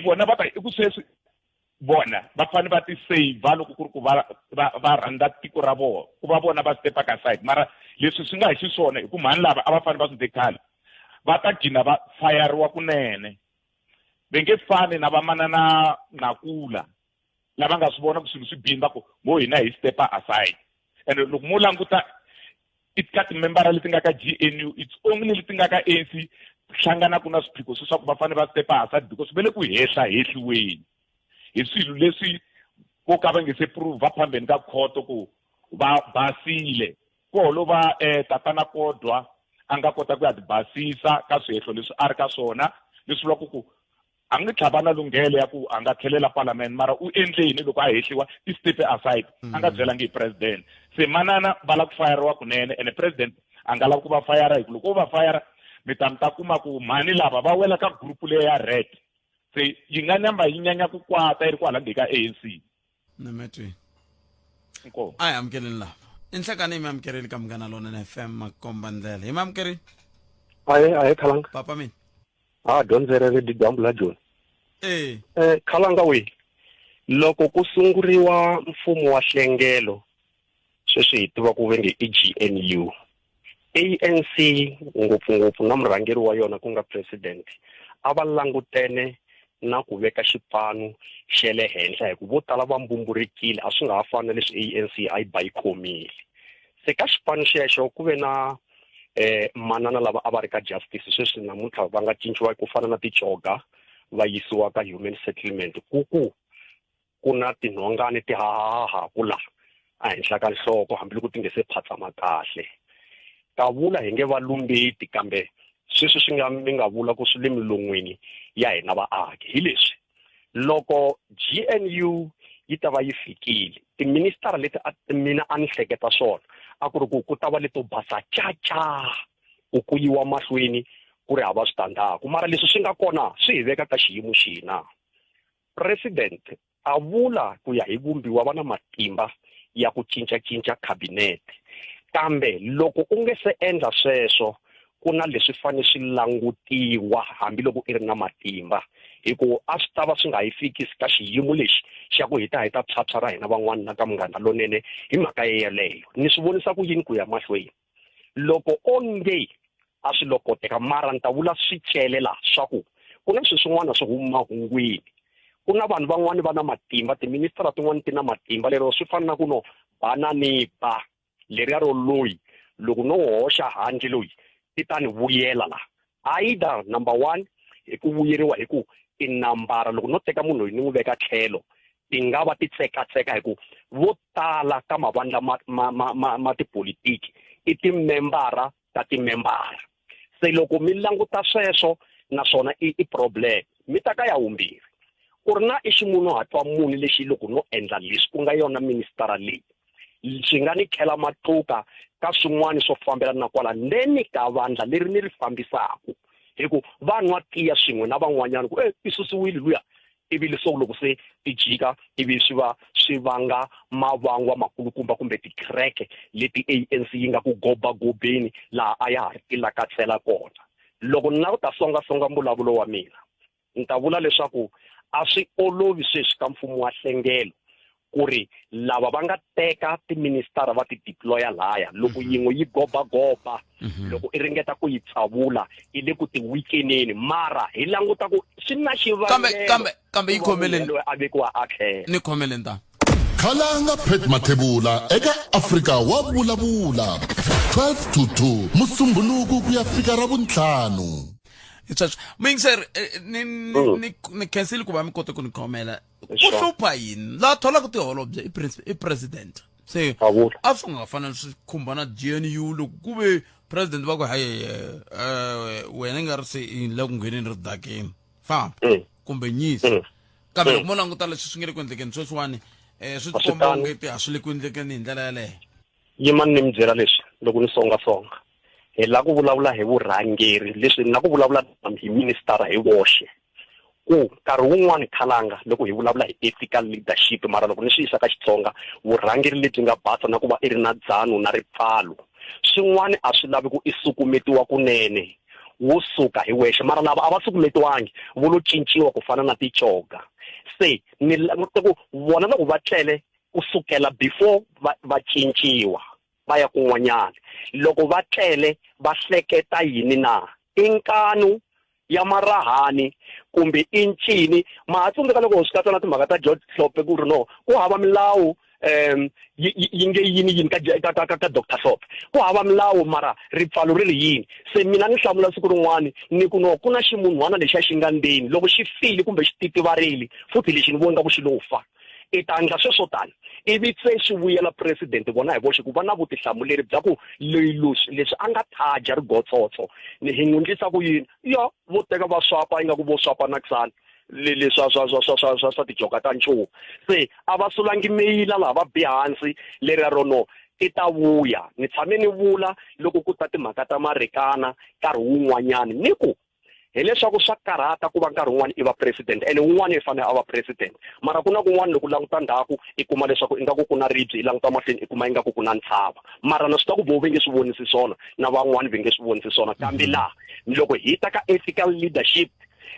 vona va ta i ku sweswi bona va fane va ti save loko ku ri ku va rhandza tiko ra vona ku va vona va stepaka aside mara leswi swi nga hi xiswona hi ku mhani lava a va fane va swi dekhale va ta gcina va fayariwa kunene ve nge fani na vamanana Nakula lava nga swi vona ku swilo swi bindza ku mo hina hi stepa aside and loko mo languta it ka timembara leti nga ka GNU it's only leti nga ka ANC hlangana ku na swiphiqo swa ku va fane va stepa aside because ve le ku hehliweni hi swilo leswi ko ka va nge se prove phambeni ka court ku va basile ko lo va tatana Kodwa a nga kota ku ya basisa ka swihehlo leswi a ri ka swona leswi vula ku a nge tlhavana lunghele ya ku a nga tlhelela parliament mara u endle yini loko a hehliwa i stepe aside a nga byelangi hi president se manana va la ku fayariwa kunene and president a nga lava ku va fayara hi ku loko va fayara mi ta kuma ku mhani lava va wela ka group leyi ya red se yi nga namba yi nyanya ku kwata yi ri kwala ndzeni ka ANC nemetwi ayi amukeleni lava inhlekani mi amukerile ka Munghana Lonene FM Makomba Ndlela hi mi amukerile aye Khalanga papa mina dyondzerele didyambu la Joni Khalanga we loko ku sunguriwa mfumo wa nhlengelo sweswi hi tiva ku venge i GNU. ANC ngopfungopfu na murhangeri wa yona ku nga president a va langutene na ku veka xipano xa le henhla hi ku vo tala va mbumburekile a swi nga ha fani na leswi ANC a yi ba yi khomile. Se ka xipano xexo ku ve na manana lava a va ri ka justice sweswi namuntlha va nga cinciwa ku fana na tichoga va yisiwa ka human settlement ku na tinhongane ti hahaha kula a henhla ka nhloko hambiloko ti nge se phatsama kahle. Ka vula hi nge va lumbeti kambe sweswi swi nga mi nga vula ku swi le milon'weni ya hina vaaki hi leswi loko GNU yi ta va yi fikile tiministara leti mina a ni hleketa swona a ku ri ku ta va leto basa caca ku yiwa mahlweni ku ri hava switandzhaku mara leswi swi nga kona swi hi veka ka xiyimo xina. President a vula ku ya hi vumbiwa va na matimba ya ku cincacinca cabinet kambe loko u nge se endla sweswo ku na leswi fane swi langutiwa hambiloko i ri na matimba hikuva a swi ta va swi nga yi fikisi ka xiyimo lexi xa ku hita phyaphysa ra hina van'wana na ka munghana lonene hi mhaka yeleyo ni swi vonisa ku yini ku ya mahlweni loko onge a swi lokoteka mara ni ta vula swi celela swa ku ku na swin'wana swi huma mahungwini ku na vanhu van'wana va na matimba tiministara tin'wana ti na matimba lero swi fana na ku no bananipa leriya ro loyi loko no hoxa handle loyi ti ta ni vuyela la either number 1 hi ku vuyeriwa hi ku i nambara loko no teka munhu loyi ni n'wi veka tlhelo ti nga va ti tsekatseka hi ku vo tala ka mavandla ma tipolitiki i timembara ta timembara. Se loko mi languta sweswo naswona i problem mi ta ka ya vumbirhi ku ri na i ximunhu hatwa muni lexi loko no endla leswi ku nga yona ministara leyi swi nga ni khela matluka ka swin'wana swo fambelana na kwala ndeni ka vandla leri ni ri fambisaku hi ku vanhu va tiya swin'we na van'wanyana ku i susiwile luya ivi leswo loko se ti jika ivi swi vanga mavangwa makulukumba kumbe tikreke leti ANC yi nga ku gobeni laha a ya ha ri tilakatsela kona. Loko na ku ta songa mbulavulo wa mina ni ta vula leswaku a swi olovi sweswi ka mfumo wa nhlengelo ku ri lava va nga teka tiministara va ti deploya laya loko yin'we yi goba loko i ringeta ku yi tsavula i le ku ti weekendeni mara hi languta ku swi na xivangelo kambe yi khomeleni a vekiwa a tlhela ni khomeleni ta Khalanga Pet Mathebula eka Afrika wa vulavula 12 to 2 Musumbhunuku ku ya fika Ravuntlhanu. Mingser ni cancel ku va mi kote ku ni khomela ku hlupha yini la thola ku tiholobye i president se a swi nga fanele swi khumbana GNU loko ku ve president va ku hayi wena nga ri se la ku ngheneni ri dakeni famba kumbe nyisi kambe loko mo languta leswi swi nge le ku endlekeni sweswiwani swi tikomba onge ti a swi le ku endlekeni hi ndlela yaleyo. Yimani ni mi byela leswi loko ni songa hi la ku vulavula hi vurhangeri leswi na ku vulavula hi ministara hi woxe ku nkarhi wun'wani Khalanga loko hi vulavula hi ethical leadership mara loko ni swi yisa ka Xitsonga vurhangeri lebyi nga basa na ku va i ri na dzanu na ripfalo swin'wani a swi lavi ku i sukumetiwa kunene wo suka hi wexe mara lava a va sukumetiwangi vo lo cinciwa ku fana na tichoga se ni langute ku vona loko va tlele ku sukela before va cinciwa va ya kun'wanyana loko va tlele va hleketa yini na inkanu ya marahani kumbe incini mahatsundzuka loko ho swi katsa na timhaka ta George Hlophe ku ri no ku hava milawu yi nge yini ka Dr. Hlophe ku hava milawu mara ripfalo ri ri yini se mina ni hlamula siku rin'wani ni ku no ku na ximunhwana lexi a xi nga ndzeni loko xi file kumbe xi titivarile futhi lexi ni voni nga ku xi lo fa i ta endla sweswo tani ivi se swi vuyela president vona hi voxe ku va na vutihlamuleri bya ku leswi a nga thaja rigotsotso ni hi n'windlisa ku yini ya vo teka va swapa ingaku vo swapa na kusani swa tijoka ta nchumu se a va sulangi meyila laha va bihansi leri rono i ta vuya ni tshame ni vula loko ku ta timhaka ta marekana nkarhi wun'wanyani ni ku hileswaku swa karhata ku va nkarhi wun'wani i va president ene wun'wani i fanele a va president mara ku na kun'wana loko languta ndhaku i kuma leswaku ingaku ku na ribye i languta mahlweni i kuma ingaku ku na ntshava mara na swi ta ku vo ve nge swi vonisi swona na van'wani va nge swi vonisi swona kambe laha loko hi ta ka ethical leadership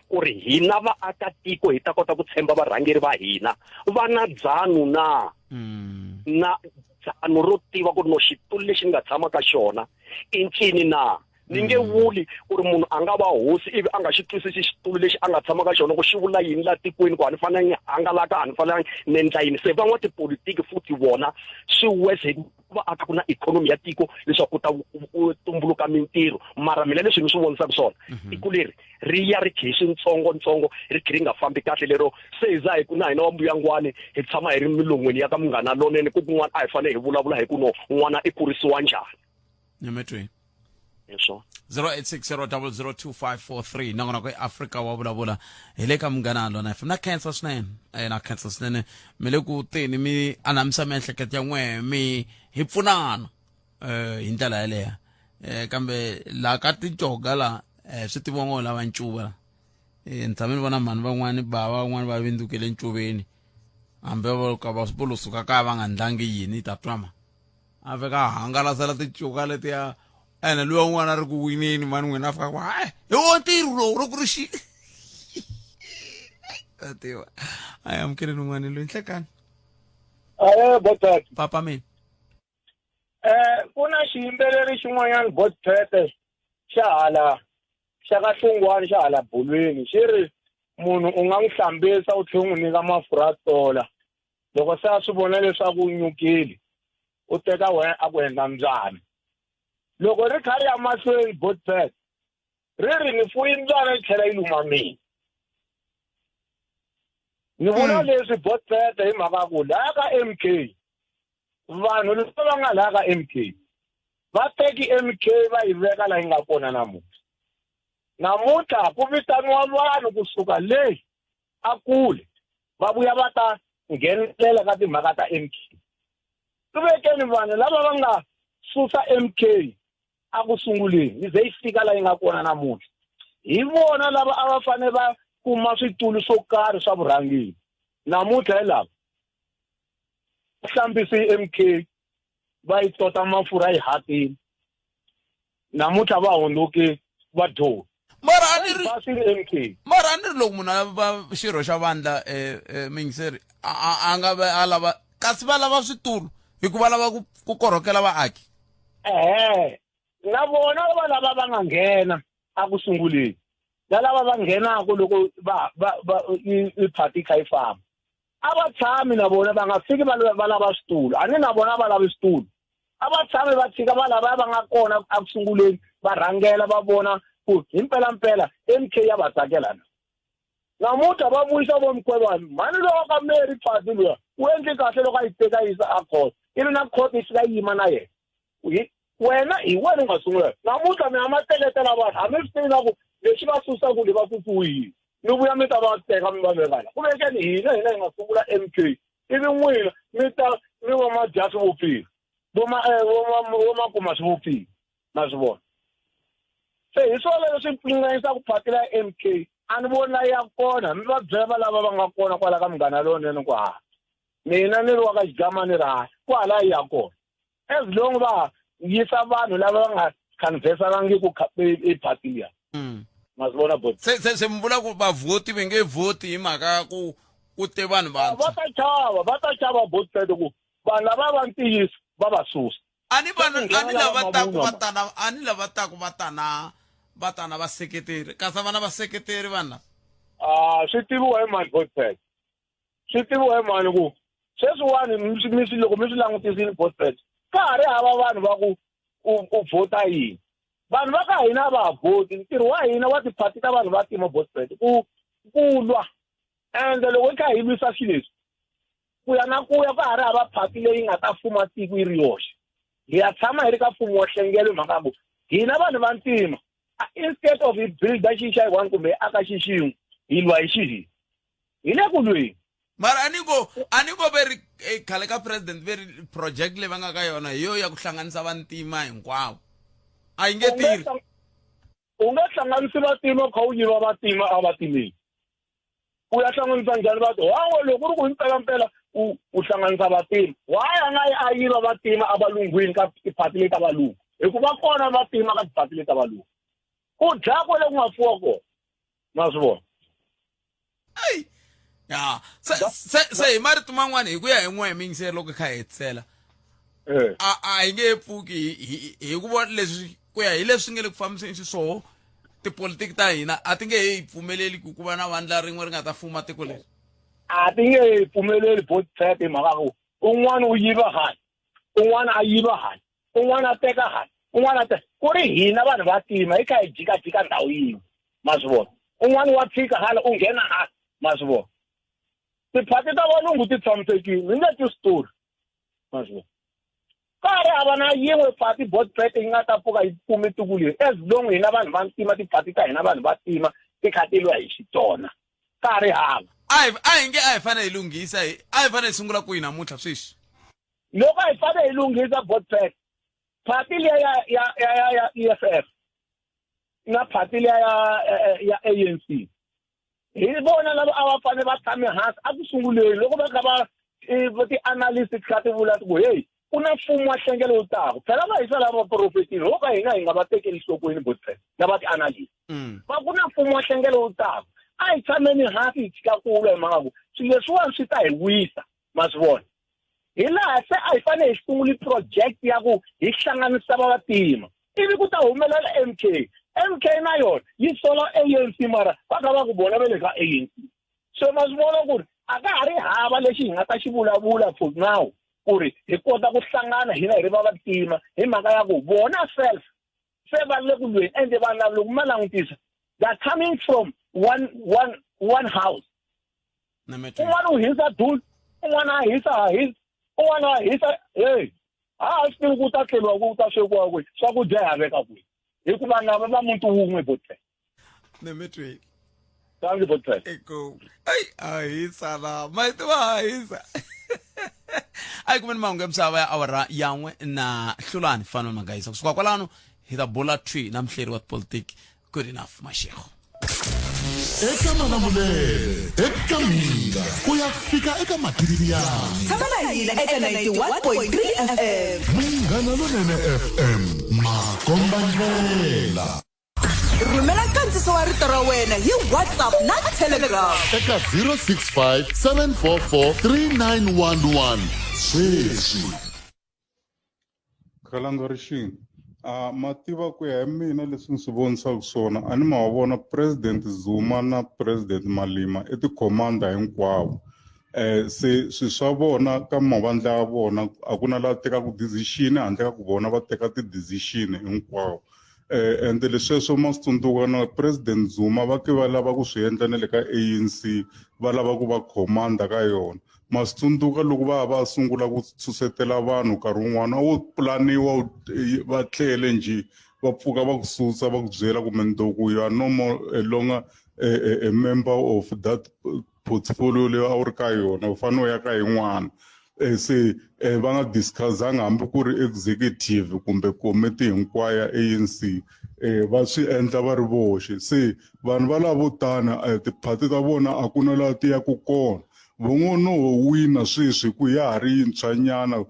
ku ri hina vaakatiko hi ta kota ku tshemba varhangeri va hina va na dzanu na tshano ro tiva ku no xitulu lexi nga tshama ka xona i ncini na ni nge vuli ku ri munhu a nga va hosi ivi a nga xi twisisi xitulu lexi a nga tshama ka xona ku xi vula yini la tikweni ku a ni fanelanga hangalaka a ni fanelanga ni endla yini se van'watipolitiki futhi vona swi wese va aka ku na ikhonomi ya tiko leswaku ku tumbuluka mintirho mara mina leswi ni swi vonisaka swona tiko leri ri ya ri khe swintsongontsongo ri khe ri nga fambi kahle lero se hi za hi ku na hina wa mbuyangwani hi tshama hi ri milon'weni ya ka munghana lonene ku kun'wana a hi fanele hi vulavula hi ku no n'wana i kurisiwa njhani nyametweni leswo 0860002543 nangona kwe Africa wa vulavula hi le ka munghana lona na cancer swinene na cancer swinene mi le ku teni mi anamisa miehleketo ya n'we mi hi pfunana hi ndlela yaleyo kambe la ka tijoga la swi tivongo lava ncuva ni tshame ni vona mani van'wani van'wani va vindukele ncuveni hambe va ka va swipulusuka ka va nga ndlangi yini tatwama a veka hangalasela tijoga letiya ene luwa n'wana ri ku wineni mani n'wina a fika ku hi wo ntirho lowu ri ku ri xi ativa a yi amukeleni n'wana loyi nhlekani Botshat. papa mina Ku na xiyimbeleri xin'wanyana Botshat xa hala xa ka Hlungwane xa hala bolweni xi ri munhu u nga n'wi hlambisa u tlhela u n'wi nyika mafurha ya tola loko se a swi vona leswaku u nyukile u teka wena a ku endla mbyana loko ri kha ri ya mahlweni Botshat ri ri ni fuyi mbyana yi tlhela yi luma mina ni vona leswi Botshat hi mhaka ku laya ka MK vanhu lava va nga laya ka MK va teki MK va yi veka laha yi nga kona namuntlha ku vitaniwa vanhu kusuka leyi a kule va vuya va ta nghenelela ka timhaka ta MK ku vekeni vanhu lava va nga susa MK a ku sunguleni yi ze yi fika laha yi nga kona namuntlha hi vona lava a va fanele va kuma switulu swo karhi swa vurhangeri namuntlha hi lava hlambisi MK va yi tota mafurha yi hatini namuntlha va hunduke va dyohi mara MK a ni ri loko munhu a lava xirho xa vandla mingiseri a nga a lava kasi va lava switulu hikuva lava ku korhokela vaaki na vona va lava va nga nghena a ku sunguleni na lava va nghenaka loko i party kha yi famba a va tshami na vona va nga fiki va lava switulu a ni na vona va lava switulu a va tshami va tshika va lava va nga kona a ku sunguleni va rhangela va vona ku hi mpelampela MK ya va tsakela namuntlha va vuyisa vo Mkhwebane mani lowa ka Mary Phathi luya u endle kahle loko a yi teka yisa a court ivi na court yi fika yima na yena wena hi wena u nga sungula namuntlha mi ma teketela vanhu a mi swi tivi na ku leswi va susaku le va kusuhini mi vuya mi ta va teka mi va vekala ku vekeni hina hi nga sungula MK ivi n'wina mi ta mi vo madya swivupfile vo makuma swivupfile na swi vona se hi swona leswi pfinganyisaka phakela ya MK a ni vona ya kona mi va byela lava va nga kona kwala ka munghana lonene ku mina ni ri wa ka xigama ni ri kwala ya kona as long va yisa vanhu lava va nga canvassangi ku iphathi liya ma swi vona bot se mi vula ku vavhoti va nge vhoti hi mhaka ku te vanhu vantshwa va ta chava Botshat ku vanhu lava va ntiyiso va va susa a ni lava taku va tana vaseketeri kasi vana vaseketeri vanhu swi tiviwa hi mani Botshat swi tiviwa hi mani ku sweswiwani loko mi swi langutisini Botshat ka ha ri hava vanhu va ku vhota yini vanhu va ka hina va vhoti ntirho wa hina wa tiphati ta vanhu va tima Botshat ku lwa ende loko hi kha hi lwisa xi leswi ku ya na ku ya ka ha ri hava phati leyi nga ta fuma tiko yi ri yoxe hi ya tshama hi ri ka mfumo wa nhlengelo hi mhaka ku hina vanhu va ntima instead of hi builda xixa hi one kumbe hi aka xixin'we hi lwa hi xihi hi le ku lweni mara a ni go veri khale ka president veri project leyi va nga ka yona hi yo ya ku hlanganisa vantima hinkwavo a yi nge tirhi u nge hlanganisi vatima kha u yiva vatima a va timeni u ya hlanganisa njhani va hawe loko ri ku hi mpelampela u hlanganisa vatima why a nga a yiva vatima a valungwini ka tiphati leti ta valungu hikuva kona vatima ka tiphati leti ta valungu ku dlako le ku nga fuwa kona ma swi vona ya se hi marito man'wana hi ku ya hi n'we hi mingiseri loko kha hi hetisela a hi nge pfuki hi ku vona leswi ku ya hi leswi nga le ku fambiseni xiswona tipolitiki ta hina a ti nge hi pfumeleli ku va na vandla rin'we ri nga ta fuma tiko leri a ti nge hi pfumeleli both sides hi mhaka ku un'wana u yiva hali un'wana a yiva hali un'wana a teka hali un'wana a teka ku ri hina vanhu va tima hi kha hi jikajika ndhawu yin'we ma swi vona un'wana wa tshika hala u nghena hala ma swi vona tiphati ta valungu ti tshamisekile hi nge ti switori ma swi vona karhi hava na yin'we phati botpet yi nga ta pfuka yi kume tiko leri as long hina vanhu va ntima tiphati ta hina vanhu va tima ti kha ti lwa hi xitona karhi hava a hi nge a hi fanele hi lunghisa a hi fanele hi sungula ku yi namuntlha sweswi loko hi fanele hi lunghisa botpet phati liya ya EFF na phati liya ya ANC hi vona lava a va fanele va tshame hansi a ku sunguleni loko va kha va ti-analyst kha ti vula ku hey ku na mfumo wa nhlengelo wo tako phela va hisa lava vaprofetini ho ka hina hi nga va tekeli nhlokweni botpet na va ti-analyst va ku na mfumo wa nhlengelo wo tako a hi tshameni hansi hi tshika kula hi mhaka ku swilo leswiwani swi ta hi wisa ma swi vona hi laha se a hi fanele hi sunguli project ya ku hi hlanganisa vatima ivi ku ta humelela MK na yona yi sola ANC mara va kha va ku bona va le ka ANC so ma swi vona ku ri a ka ha ri hava lexi hi nga ta xi vulavula for now ku ri hi kota ku hlangana hina hi ri va vatima hi mhaka ya ku vona self se va le ku lweni ende vanhu loko ma langutisa they are coming from one house un'wana u hisa dul un'wana a hisa un'wana a hisa hey a swi tivi ku ta tlheliwa ku ta swekiwa kwihi swakudya hi haveka kwihi hikuva lava va muti wun'we botpet Nemetwe tangi botpet eko ai a hisa la maiti va hisa ai kumeni mahungu ya misava ya awara yan'we na hlulani fana magayisa kusuka kwalano hi ta bola tree na mhleri wa politiki good enough mashego eka Malamulele eka Mila ku ya fika eka Matiriyani tshama na hina eka 91.3 FM Munghana Lonene FM Makomba ndlela rhumela nkandziso wa rito ra wena hi WhatsApp na Telegram eka 065 744 3911 sweswi Khalanga Rixini mativa ku ya hi mina leswi ni swi vonisaka swona a ni ma vona President Zuma na President Malema i tikhomanda hinkwavo se swi swa vona ka mavandla ya vona a ku na la tekaku decision handle ka ku vona va teka ti-decision hinkwavo ende lesweswo ma swi tsundzuka na President Zuma va ke va lava ku swi endla na le ka ANC va lava ku va khomanda ka yona ma swi tsundzuka loko va sungula ku susetela vanhu nkarhi wun'wana wo pulaniwa va tlhele njhe va pfuka va ku susa va ku byela kumbe ndoku you are no more longer a member of that portfolio leyi a wu ri ka yona u fanele u ya ka yin'wana se va nga discussanga hambi ku ri executive kumbe committee hinkwayo ya ANC va swi endla va ri voxe se vanhu va lavo tana tiphati ta vona a ku na laha ti yaku kona von'wana no wina sweswi ku ya ha ri yintshwanyana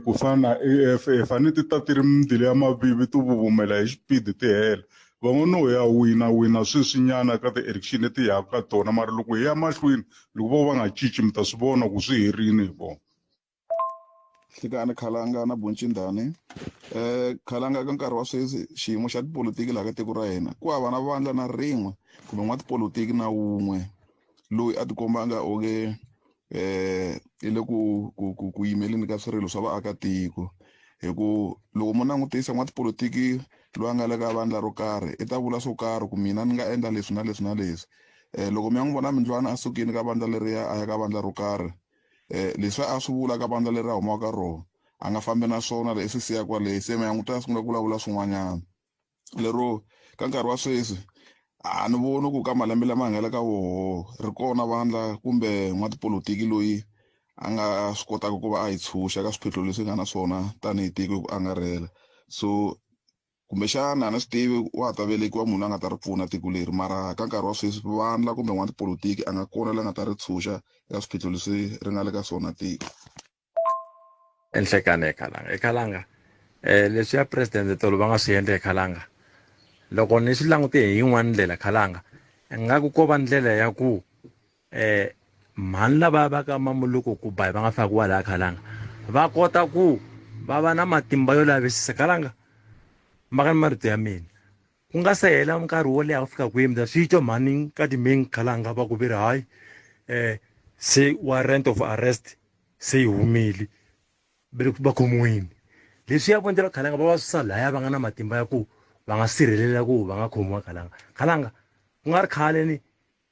ku fana na AFF a ni ti ta ti ri mindilo ya mavivi ti vuvumela hi xipidi ti hela van'wana no ya wina sweswinyana ka ti-election leti yaka ka tona mara loko hi ya mahlweni loko vo va nga cinci mi ta swi vona ku swi herini hi vona Hlikani Khalanga na Boncindane Khalanga ka nkarhi wa sweswi xiyimo xa tipolitiki laha ka tiko ra hina ku hava na vandla na rin'we kumbe n'watipolitiki na wun'we loyi a tikombanga onge i le ku yimeleni ka swirilo swa vaakatiko hi ku loko mo langutisa n'watipolitiki loyi a nga le ka vandla ro karhi i ta vula swo karhi ku mina ni nga endla leswi na leswi na leswi loko mi ya n'wi vona Mindlwana a sukile ka vandla leriya a ya ka vandla ro karhi leswi a swi vula ka vandla leri a humaka ka rona a nga fambi na swona leswi siya kwale se mi ya n'wi ta sungula ku vulavula swin'wanyana lero ka nkarhi wa sweswi a ni voni ku ka malembe lama nga le ka woho ri kona vandla kumbe n'watipolitiki loyi a nga swi kotaka ku va a hi tshunxa ka swiphiqo leswi nga na swona tanihi tiko ku angarhela so kumbexana a ni swi tivi wa ta velekiwa munhu a nga ta ri pfuna tiko leri mara ka nkarhi wa sweswi vandla kumbe n'watipolitiki a nga kona la nga ta ri tshunxa eka swiphiqo leswi ri nga le ka swona tiko enhlekane Khalanga leswi ya president tolo va nga swi endla Khalanga loko ni swi langute hi yin'wana ndlela Khalanga ngaku ko va ndlela ya ku mhani lava va ka mamuluko ku ba va nga fakiwa laha Khalanga va kota ku va va na matimba yo lavisisa Khalanga maka ni marito ya mina ku nga se hela nkarhi wo leha ku fika kwihi mda swi twa mhani ka timeng Khalanga va ku viri hayi se warrant of arrest se yi humile va khomiwile leswi ya vonela Khalanga va va susa laya va nga na matimba ya ku va nga sirhelela ku va nga khomiwa Khalanga ku nga ri khale ni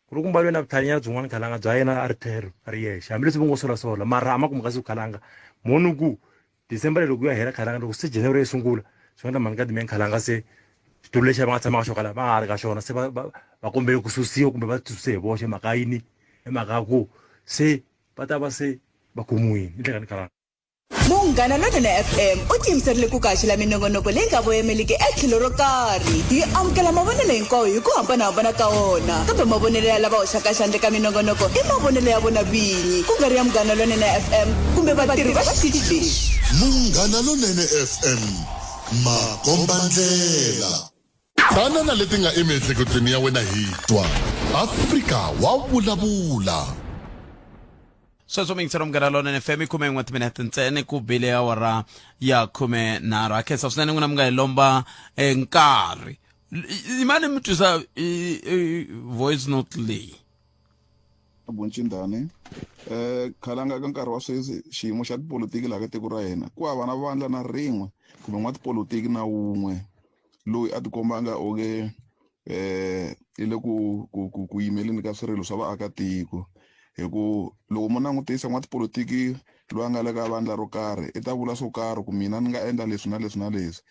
ku ri ku mbaliwe na vuthanyana byin'wana Khalanga bya yena a ri thero a ri yexe hambileswi vo ngo solasola mara a ma kumeka siku Khalanga moni ku December loko ya hela Khalanga loko se January yi sungula swi nga mhani ka timeng Khalanga se xitulu lexi va nga tshama ka xo kala va nga ri ka xona se va kombele ku susiwa kumbe va susise hi voxe mhaka yini hi mhaka ku se va ta va se va khomiwile i tlhela ni Khalanga Munghana Lonene FM u tiyimiserile ku kaxela minongonoko leyi nga voyameliki etlhelo ro karhi hi amukela mavonelo hinkwawo hi ku hambanahambana ka wona kambe mavonelo ya lava hoxaka xandle ka minongonoko i mavonelo ya vona vinyi ku nga ri ya Munghana Lonene FM kumbe vatirhi va xitichi lexi Munghana Lonene FM makombandlela tana na leti nga emiehleketweni ya wena hi twa Afrika wa vulavula sweswo mi yingisela Munghana Lonene FM 11 minute ntsena ku bile awara ya 13 akhensa swinene n'wina mi nga hi lomba nkarhi i mani mi twisa voice note leyi Boncindane Khalanga ka nkarhi wa sweswi xiyimo xa tipolitiki laha ka tiko ra hina ku hava na vandla na rin'we kumbe n'wa tipolitiki na wun'we loyi a tikombanga onge i le ku yimeleni ka swirilo swa vaakatiko hi ku loko mo langutisa n'wa tipolitiki loyi a nga le ka vandla ro karhi i ta vula swo karhi ku mina ni nga endla leswi na leswi na leswi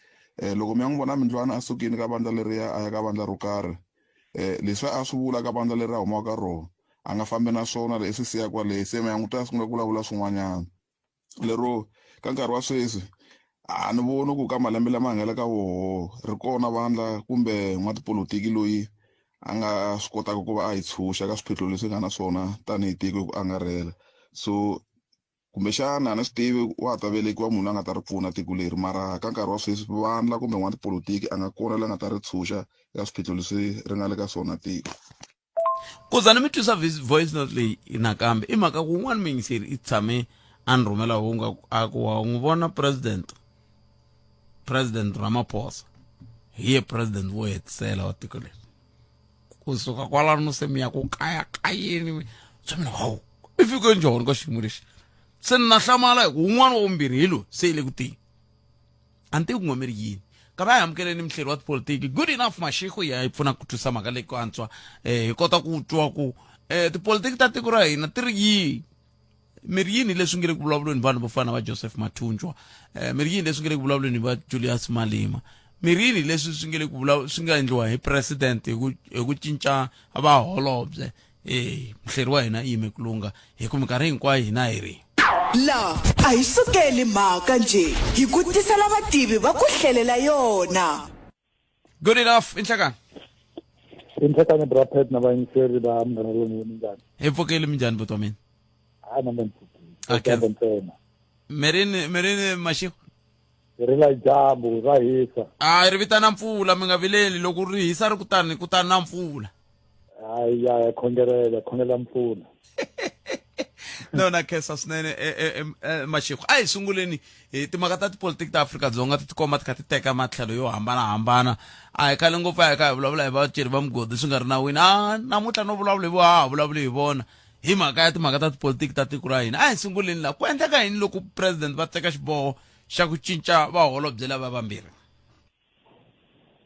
loko mi ya n'wi vona Mindlwana a sukini ka vandla leriya a ya ka vandla ro karhi leswi a swi vula ka vandla leri a humaka ka rona a nga fambi na swona leswi siya kwale se mi ya n'wi ta sungula ku vulavula swin'wanyana lero ka nkarhi wa sweswi a ni voni ku ka malembe lama nga le ka woho ri kona vandla kumbe n'wa tipolitiki loyi a nga swi kotaka ku va a hi tshunxa ka swiphiqo leswi nga na swona tanihi tiko ku angarhela so kumbexana a ni swi tivi wa ta velekiwa munhu a nga ta ri pfuna tiko leri mara ka nkarhi wa sweswi vandla kumbe n'wa tipolitiki a nga kona leyi nga ta ri tshunxa ka swiphiqo leswi ri nga le ka swona tiko ku za ni mi twisa voice note leyi nakambe i mhaka ku un'wana miyingiseri i tshame a ni rhumela hungu a ku wa n'wi vona president Ramaphosa hi ye president wo hetisela wa tiko leri kusuka kwalano se mi ya ku kayakayeni swa mina hawu i fike njhani ka xiyimo lexi se ni na hlamala hi ku un'wana wa vumbirhi hi loyi se i le ku tini a ni tivi ku n'wa mi ri yini kambe a hi amukeleni muhleri wa tipolitiki good enough Mashego ya hi pfuna ku twisa mhaka leyi ku antswa hi kota ku twa ku tipolitiki ta tiko ra hina ti ri yini mi ri yini leswi nge le ku vulavuleni vanhu vo fana va Joseph Mathunjwa mi ri yini leswi nge le ku vulavuleni va Julius Malema mi ri yini leswi swi nge le ku swi nga endliwa hi president hi ku cinca vaholobye muhleri wa hina i yime ku lunga hi ku minkarhi hinkwayo hina hi ri la a hi sukeli mhaka nje hi ku tisela vativi va ku hlelela yona good enough inhlakani inhlakani brapet na vayingiseri va Munghana Lonene minjhani hi pfukeli minjhani vutomi mina na ntsena merini Mashego ri la dyambu ra hisa ri vitana mpfula mi nga vileli loko ri hisa ri kutani na mpfula ya khongela mpfula no na khensa swinene Mashego a hi sunguleni timhaka ta tipolitiki ta Afrika-Dzonga ti tikomba ti kha ti teka matlhelo yo hambanahambana a hi khale ngopfu a hi kha hi vulavula hi vaceri va mugodi swi nga ri nawini namuntlha no vulavula hi vo ha vulavuli hi vona hi mhaka ya timhaka ta tipolitiki ta tiko ra hina a hi sunguleni laha ku endleka yini loko president va teka xiboho xa ku cinca vaholobye lava vambirhi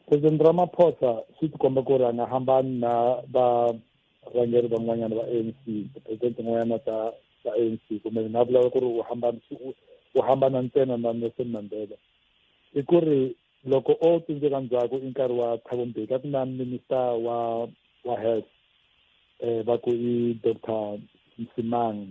president Ramaphosa swi tikomba ku ri a nga hambani na varhangeri van'wanyana va ANC president n'wanyana ta ANC kumbe na vulavula ku ri u hambana ntsena na Nelson Mandela i ku ri loko o tsindzeka ndzhaku i nkarhi wa Thabo Mbeki a ku na minister wa health va ku i Dr.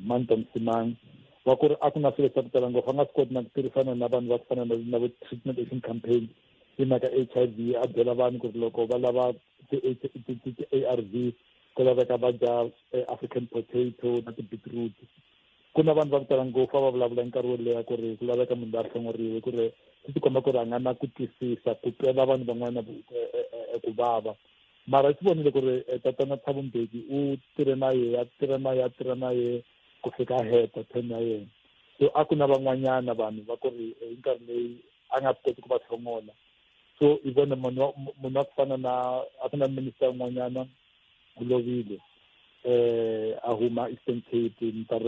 Manto Msimang wa ku ri a ku na swilo swa ku tala ngopfu a nga swi koti na ku tirhisana na vanhu va ku fana na vo treatment action campaign hi mhaka HIV a byela vanhu ku ri loko va lava ti-ARV ku laveka va dya African potato na ti-beetroot ku na vanhu va ku tala ngopfu a va vulavula nkarhi wo leha ku ri ku laveka munhu loyi a hlongoriwe ku ri swi tikomba ku ri a nga na ku twisisa ku twela vanhu van'wana ku vava mara swi vonile ku ri tatana Thabo Mbeki u tirha na yehe ku fika heta term ya yena so a ku na van'wanyana vanhu va ku ri hi nkarhi leyi a nga swi koti ku va hlongola so i vona munhu wa ku fana na a ku na minister un'wanyana u lovile a huma Eastern Cape ni ta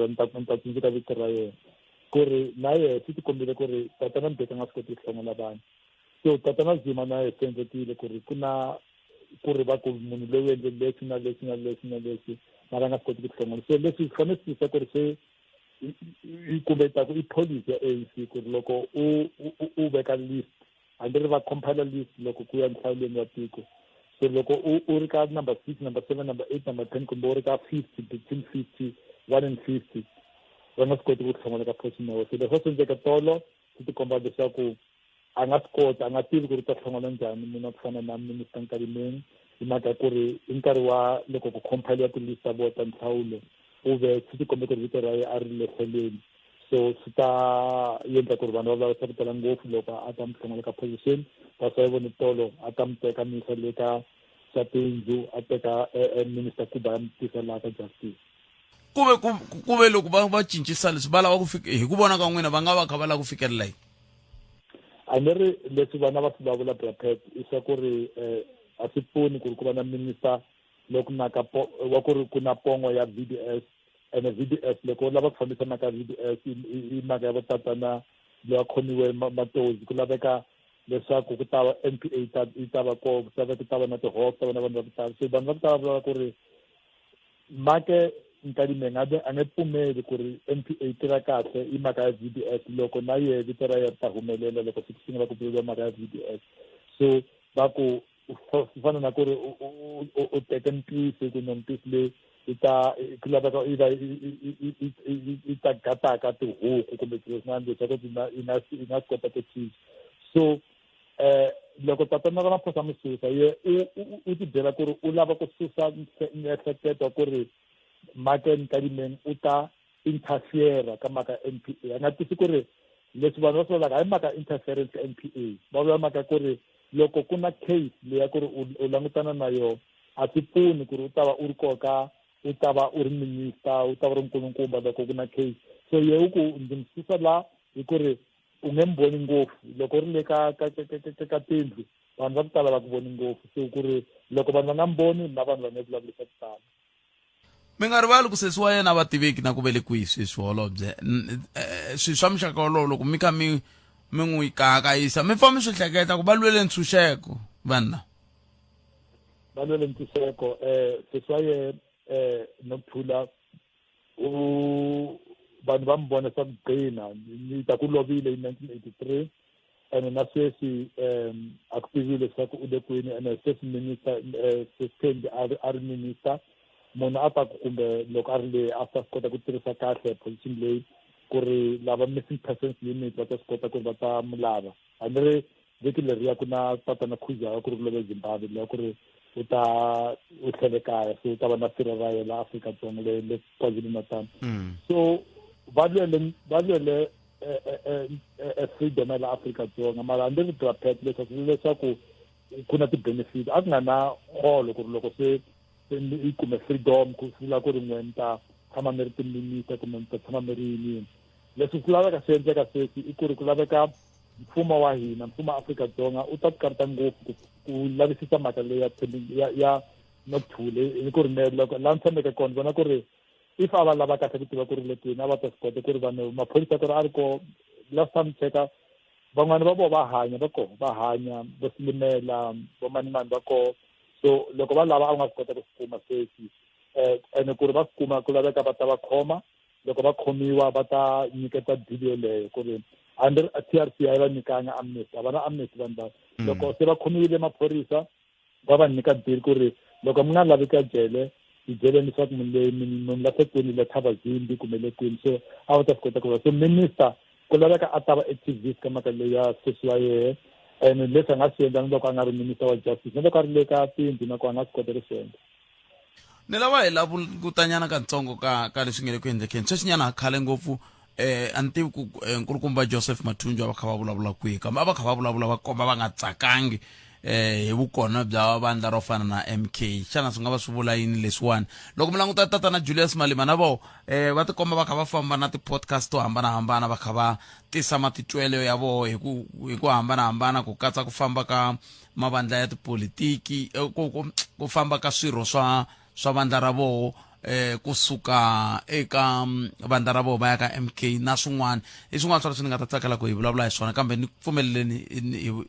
tsundzuka vito ra yena ku ri na yena swi tikombile ku ri tatana Mbeki a nga swi koti ku hlongola vanhu so tatana Zuma na yena swi ku ri ku ri va ku munhu loyi u endle leswi na leswi na leswi na leswi mara a nga swi koti ku hlongola so leswi swi fanele swi tisa ku ri se kumbe ta ku i policy ya ANC ku ri loko u veka list hambi ri va compiler list loko ku ya nhlawuleni wa tiko so loko u ri ka number 6 number 7 number 8 number 10 kumbe u ri ka 50 between 50 1 and 50 va nga swi koti ku hlongola ka position ya wena so leswo swi endleka tolo swi tikomba leswaku a nga swi koti a nga tivi ku ri ta hlongola njhani munhu ku fana na minister Nkalimeng hi mhaka ku ri i nkarhi wa loko ku compile tilist ta vota nhlawulo u ve swi tikombe ku ri vito ra yena a ri lehleleni so swi ta endla ku ri vanhu va seketela ngopfu loko a ta mi hlongola ka position kasi a yi voni tolo a ta mi teka mi yisa le ka swa tindlu a teka minister Kuba ya mi tisa laha ka justice ku ve loko va cincisa leswi va lava ku hi ku vona ka n'wina va nga va kha va lava ku fikelela yini a ni ri leswi vana va swi vulavula Brapet i swa ku ri a swi pfuni ku ri ku va na minister loko wa ku ri ku na pongo ya VDS and VDS loko u lava ku fambisana ka VDS i mhaka ya vatatana loyi a khomiwe matozi ku laveka leswaku ku ta va NPA yi ta va kona ku ta va na tihawk ta va na vanhu va ku tala so vanhu va ku tala vulava ku ri make Nkalimeng a nge pfumeli ku ri NPA yi tirha kahle hi mhaka ya VDS loko na yena vito ra yena ta humelela loko swi sungula ku vulavuriwa mhaka ya VDS so va ku swi fana na ku ri u teke mpisi ku mpisi leyi i ta ku laveka i ta gataka tihuku kumbe swilo swin'wana leswaku i nga swi kota ku cinca so loko tatana va na phosa mi susa ye u ti byela ku ri u lava ku susa miehleketo ku ri make Nkalimeng u ta interfere ka mhaka NPA a nga tisi ku ri leswi vanhu va swi vulaka hayi mhaka interference ka NPA va vula mhaka ku ri loko ku na case leya ku ri u langutana na yona a swi pfuni ku ri u ta va u ri koka u ta va u ri minister u ta va ri nkulukumba loko ku na case so ye u ku ndzi mi susa la hi ku ri u nge mi voni ngopfu loko u ri le ka tindlu vanhu va ku tala va ku voni ngopfu so ku ri loko vanhu va nga mi voni na vanhu va nge vulavurisa ku tala mi nga rivali ku sesi wa yena va tiveki na ku vele kwihi sweswi holobye swi swa muxaka wolowo loko mi kha mi n'wi kakayisa mi famba mi swi hleketa ku va lwele ntshunxeko vanhu lava va lwele ntshunxeko sesi wa yena Nokuthula vanhu va mi vona swa ku qina ni ta ku lovile hi 1983 and na sweswi a ku tivile leswaku u le kwini and sweswi minister Seskendi a ri minister munhu a ta ku kumbe loko a ri le a ta swi kota ku tirhisa kahle position leyi ku ri lava missing persons unit va ta swi kota ku ri va ta mu lava a ni ri vhiki leriya ku na tatana Khuza ku ri ku love Zimbabwe leya ku ri u tlhele kaya so u ta va na tirho ra yena la Afrika-Dzonga le KwaZulu-Natal so va lwele freedom ya la Afrika-Dzonga mara hambi ri Brapet leswaku ku na ti-benefit a ku nga na holo ku ri loko se i kume freedom ku vula ku ri n'we mi ta tshama mi ri timinita kumbe mi ta tshama mi ri yinini leswi swi laveka swi endleka sweswi i ku ri ku laveka mfumo wa hina mfumo wa Afrika-Dzonga u ta ti karata ngopfu ku lavisisa mhaka leyi ya Nokuthula hi ku ri loko laha ni tshameke kona vona ku ri if a va lava kahle ku tiva ku ri le kwini a va ta swi kota ku ri vanhu maphorisa ku ri a ri ko last time cheka van'wana va vona va hanya va hanya vo silimela vo manimani va koho so loko va lava a nga swi kota ku swi kuma sweswi ene ku ri va swi kuma ku laveka va ta va khoma loko va khomiwa va ta nyiketa deal yeleyo ku ri hambi TRC a yi va nyikanga amnesty a va na amnesty vanhu va loko se va khomiwile maphorisa va va nyika deal ku ri loko mi nga lavi ka jele hi jeleni leswaku munhu lahle kwini le Thabazimbi kumbe le kwini so a va ta swi kota ku va so minister ku laveka a ta va activist ka mhaka leyi ya sweswi wa yehe and leswi a nga swi endla loko a nga ri minister wa justice na loko a ri le ka tindlu na ku a nga swi kota ku swi endla ni lava hi lavutanyana katsongo ka leswi nga le ku endlekeni sweswinyana khale ngopfu a ni tivi ku nkulukumba Joseph Mathunjwa va kha va vulavula kwihi kambe a va kha va vulavula va komba va nga tsakangi hi vukona bya vandla ro fana na MK xana swi nga va swi vula yini leswiwani loko mi languta tatana Julius Malema na vo va tikomba va kha va famba na ti-podcast to hambanahambana va kha va tisa matitwelo ya vo hi ku hambanahambana ku katsa ku famba ka mavandla ya tipolitiki ku famba ka swirho swa vandla ra vo kusuka eka vandla ra vo va ya ka MK na swin'wana i swin'wana swa leswi ni nga ta tsakela ku hi vulavula hi swona kambe ni pfumeleleni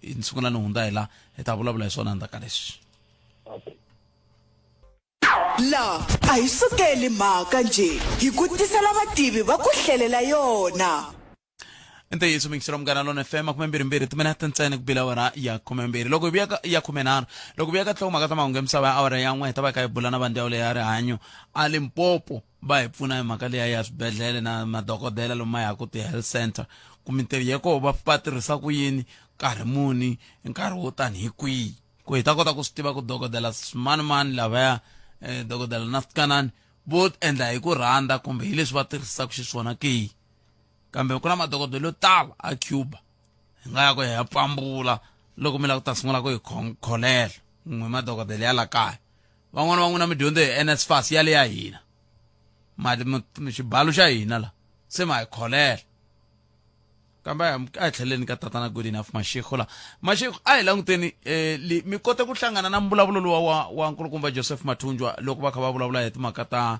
ni sungula ni hundza hi la hi ta vulavula hi swona endzhaku ka leswi la a hi sukeli mhaka nje hi ku tisela vativi va ku hlelela yona ente yesu mixero mgana lona FM 22 timinete ntsena ku bila wena ya 12 loko biya ya 13 loko biya ka tlhoma ka ta mahungu emisava ya awara ya n'we hi ta va ka hi bula na vandawulo ya rihanyo a Limpopo va hi pfuna hi mhaka leya ya swibedhlele na madokodela lomu ya ku ti-health center ku mintirho ya koho va tirhisa ku yini nkarhi muni nkarhi wo tani hi kwihi ku hi ta kota ku swi tiva ku dokodela mani lavaya dokodela Nafkanani vo endla hi ku rhandza kumbe hi leswi va tirhisaka xiswona ke kambe ku na madokodela yo tala a Cuba hi nga ya ku ya pambula loko mi la ku ta sungula ku hi kholela n'we madokodela ya la kaya van'wana na midyondzo hi NSFAS ya le ya hina mali xibalo xa hina la se ma hi kholela kambe a hi tlheleni ka tatana Good Enough Mashego a hi languteni mi kote ku hlangana na mbulavulo wa nkulukumba Joseph Mathunjwa loko va kha va vulavula hi timhaka ta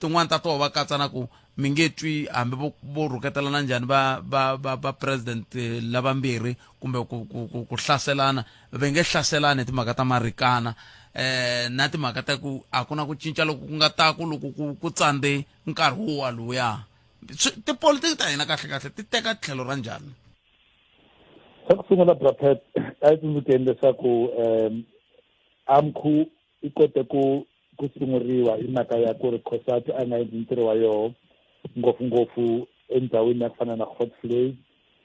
tin'wana ta toho va katsa na ku mi nge twi hambi vo rhuketelana njhani va president lavambirhi kumbe ku hlaselana va nge hlaselani hi timhaka ta marikana na timhaka ta ku a ku na ku cinca loko ku nga ta ku loko ku tsande nkarhi wo waluya tipolitiki ta hina kahle ti teka tlhelo ra njhani xa ku sungula Brapet a yi tsundzukeni leswaku AMCU i kote ku sunguriwa hi mhaka ya ku ri Khosati a nga endli ntirho wa yoho ngopfungopfu endhawini ya ku fana na Hotflay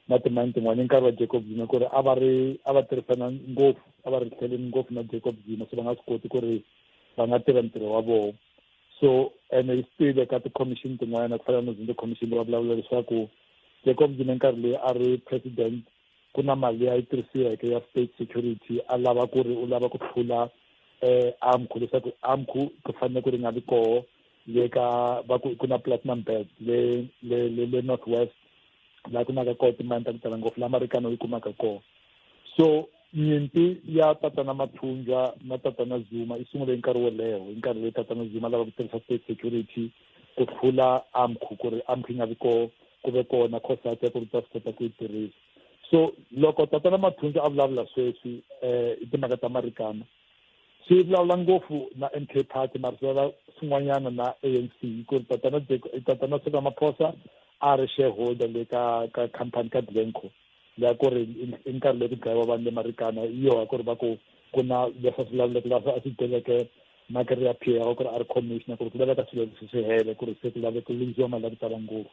na timani tin'wana nkarhi wa Jacob Zuma ku ri a va tirhisana ngopfu a va ri tlheleni ngopfu na Jacob Zuma so va nga swi koti ku ri va nga tirha ntirho wa vona so ene hi stive ka ti-commission tin'wana ku fana na Zondo commission va vulavula leswaku Jacob Zuma nkarhi leyi a ri president ku na mali ya yi tirhisiweke ya state security a lava ku ri u lava ku tlula AMCU leswaku AMCU ku fanele ku ri nga vi koho le ka ku na platinum belt le North West laha ku na ka koho timani ta ku tala ngopfu la Marikana yi kumaka koho so nyimpi ya tatana Mathunjwa na tatana Zuma i sungule nkarhi wo leha hi nkarhi leyi tatana Zuma lava ku tirhisa state security ku tlula AMCU ku ri AMCU yi nga vi koho ku ve kona Khosati ya ku ri ta swi kota ku yi tirhisa so loko tatana Mathunjwa a vulavula sweswi hi timhaka ta Marikana swi vulavula ngopfu na MK Party mara swi vulavula swin'wanyana na ANC ku ri tatana Cyril Ramaphosa a ri shareholder le ka khampani ka Glencore leya ku ri i nkarhi leyi ku dlayiwa vanhu le Marikana hi yoha ku ri va ku na leswi swi lavuleke laha a swi teleke makeri ya Pierre ku ri a ri commissioner ku ri ku laveka swilo leswi swi hele ku ri se ku laveka ku lundziwa mali ya ku tala ngopfu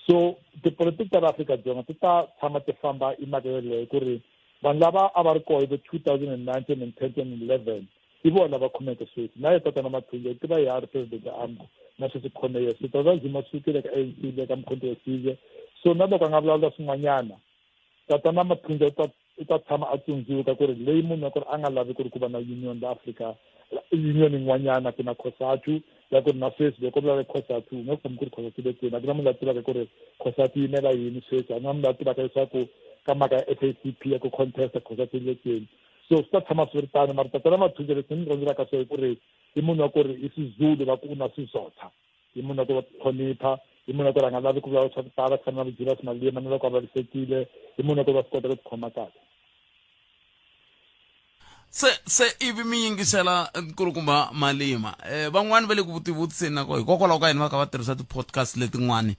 so tipolitiki ta Afrika-Dzonga ti ta tshama ti famba hi mhaka yeleyo ku ri vanhu lava a va ri koho hi 2019 and 2011 i vona lava khomeke sweswi na ye tatana Mathunjwa ti va hi ya ri president ya AMCU na sweswi khome yeso tatana Zuma sukile ka ANC le ka Mkhonto we Sizwe so na loko a nga vulavula swin'wanyana tatana Mathunjwa i ta tshama a tsundzuka ku ri leyi munhu ya ku ri a nga lavi ku ri ku va na union la Africa union yin'wanyana ku na Khosatu ya ku ri na sweswi loko vulavula Khosatu u nge khomi ku ri Khosatu le kwini a ku na munhu la tivaka ku ri Khosatu yi yimela yini sweswi a ku na munhu la tivaka leswaku ka mhaka ya FACP ya ku contesta Khosatu le kwini so swi ta tshama swi ri tano mara tatana Mathunjwa leswi ni rhandzaka swona ku ri i munhu wa ku ri i siZulu va ku u na swisotha i munhu wa ku va hlonipha i munhu wa ku ri a nga lavi ku vulavula swa ku tala ku fana na Julius Malema na loko a vavisekile i munhu wa ku va swi kota ku tikhoma kahle se ivi mi yingisela nkulukumba Malema van'wani va le ku vutivutiseni na ko hikokwalaho ka yini va kha va tirhisa ti-podcast letin'wani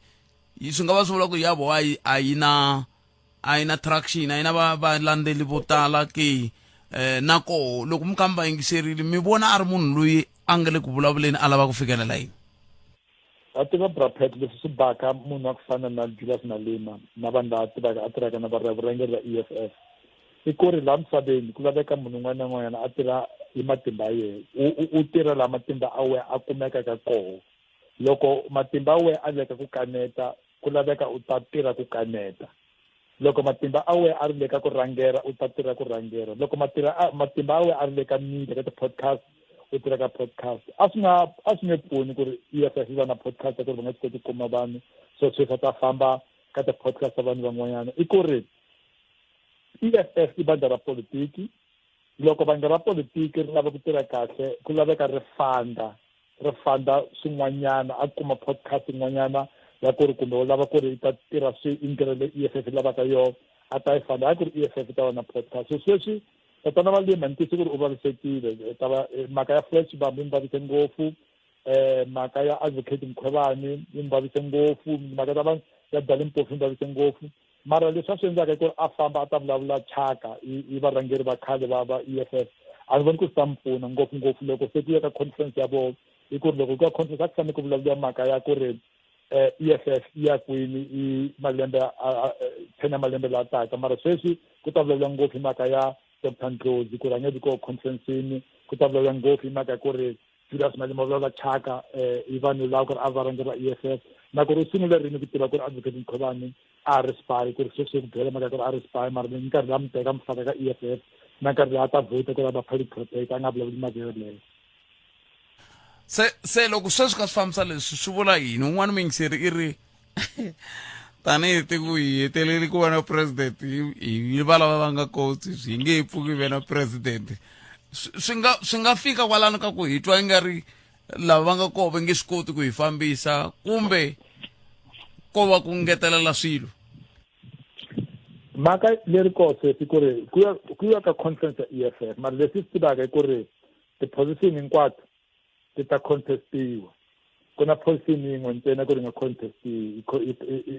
swi nga va swi vula ku ya vo a yi na traction a yi na valandzeli vo tala ke nako loko mi kamba yingiserile mi vona a ri munhu loyi a nga le ku vulavuleni a lava ku fikelela yini a tiva Brapet leswi swi baka munhu wa ku fana na Julius Malema na vanhu lava tivaka a tirhaka na vurhangeri va EFF i ku ri laha misaveni ku laveka munhu un'wana na un'wanyana a tirha hi matimba ya yena u tirha laha matimba a wena a kumekaka koho loko matimba ya wena a leka ku kaneta ku laveka u ta tirha ku kaneta loko matimba awe a ri le ka ku rhangera u ta tirha ku rhangera, loko matimba awe a ri le ka media ka ti-podcast u tirha ka podcast. A swi nge pfuni ku ri EFF yi va na podcast ya ku ri va nga swi koti ku kuma vanhu so sweswi ta famba ka ti-podcast ta vanhu van'wanyana. I ku ri EFF i bandla ra politiki, loko bandla ra politiki ri lava ku tirha kahle ku laveka ri fanda swin'wanyana, a kuma podcast yin'wanyana ya ku ri kumbe u lava ku ri ta tirha ndlela leyi EFF yi lavaka yona a ta yi fanda, a ku ri EFF ta va na podcast. So sweswi tatana Malema ni tisi ku ri u vavisekile, mhaka ya Flashback yi ni vavise ngopfu, mhaka ya Advocate Mkhwebane yi ni vavise ngopfu, mhaka ya Dalimpofu yi ni vavise ngopfu. Mara leswi a swi endlaka ku ri a famba a ta vulavula thyaka hi varhangeri va khale va EFF, a ni voni ku swi ta mi pfuna ngopfungopfu loko se ku ya ka conference ya vona. I ku ri loko ku ya conference a ku fanele ku vulavuriwa mhaka ya ku ri EFF yi ya kwini i malembe 10 ya malembe lawa taka. Mara sweswi ku ta vulavuriwa ngopfu hi mhaka ya Dr. Ndlozi ku rhangeri ko conference-ini, ku ta vulavuriwa ngopfu hi mhaka ya ku ri Julius Malema vulavula thyaka hi vanhu lava ku ri a varhangeri va EFF, na ku ri u sungule rini ku tiva ku ri Advocate Mkhwebane a ri spy, ku ri sweswi ku byela mhaka ku ri a ri spy, mara ni nkarhi laha mi teka mi faka ka EFF na nkarhi laha ta vhota ku ri va party protect a nga vulavuli mhaka yeleyo. se loko sweswi ka swi fambisa leswi swi vula yini? Un'wana mingiseri i ri tanihi tiku hi heteleli ku va na president hi valava va nga koti hi nge pfuki ve na president, swi nga fika kwalano ka ku hi twa i nga ri lava va nga koho va nge swi koti ku hi fambisa, kumbe ko va ku ngetelela swilo? Mhaka leri koho sweswi ku ri ku ya ka conference ya EFF, mara leswi swi tivaka i ku ri ti-position hinkwato ti ta contestiwa. Ku na position yin'we ntsena ku ri nga contestiwi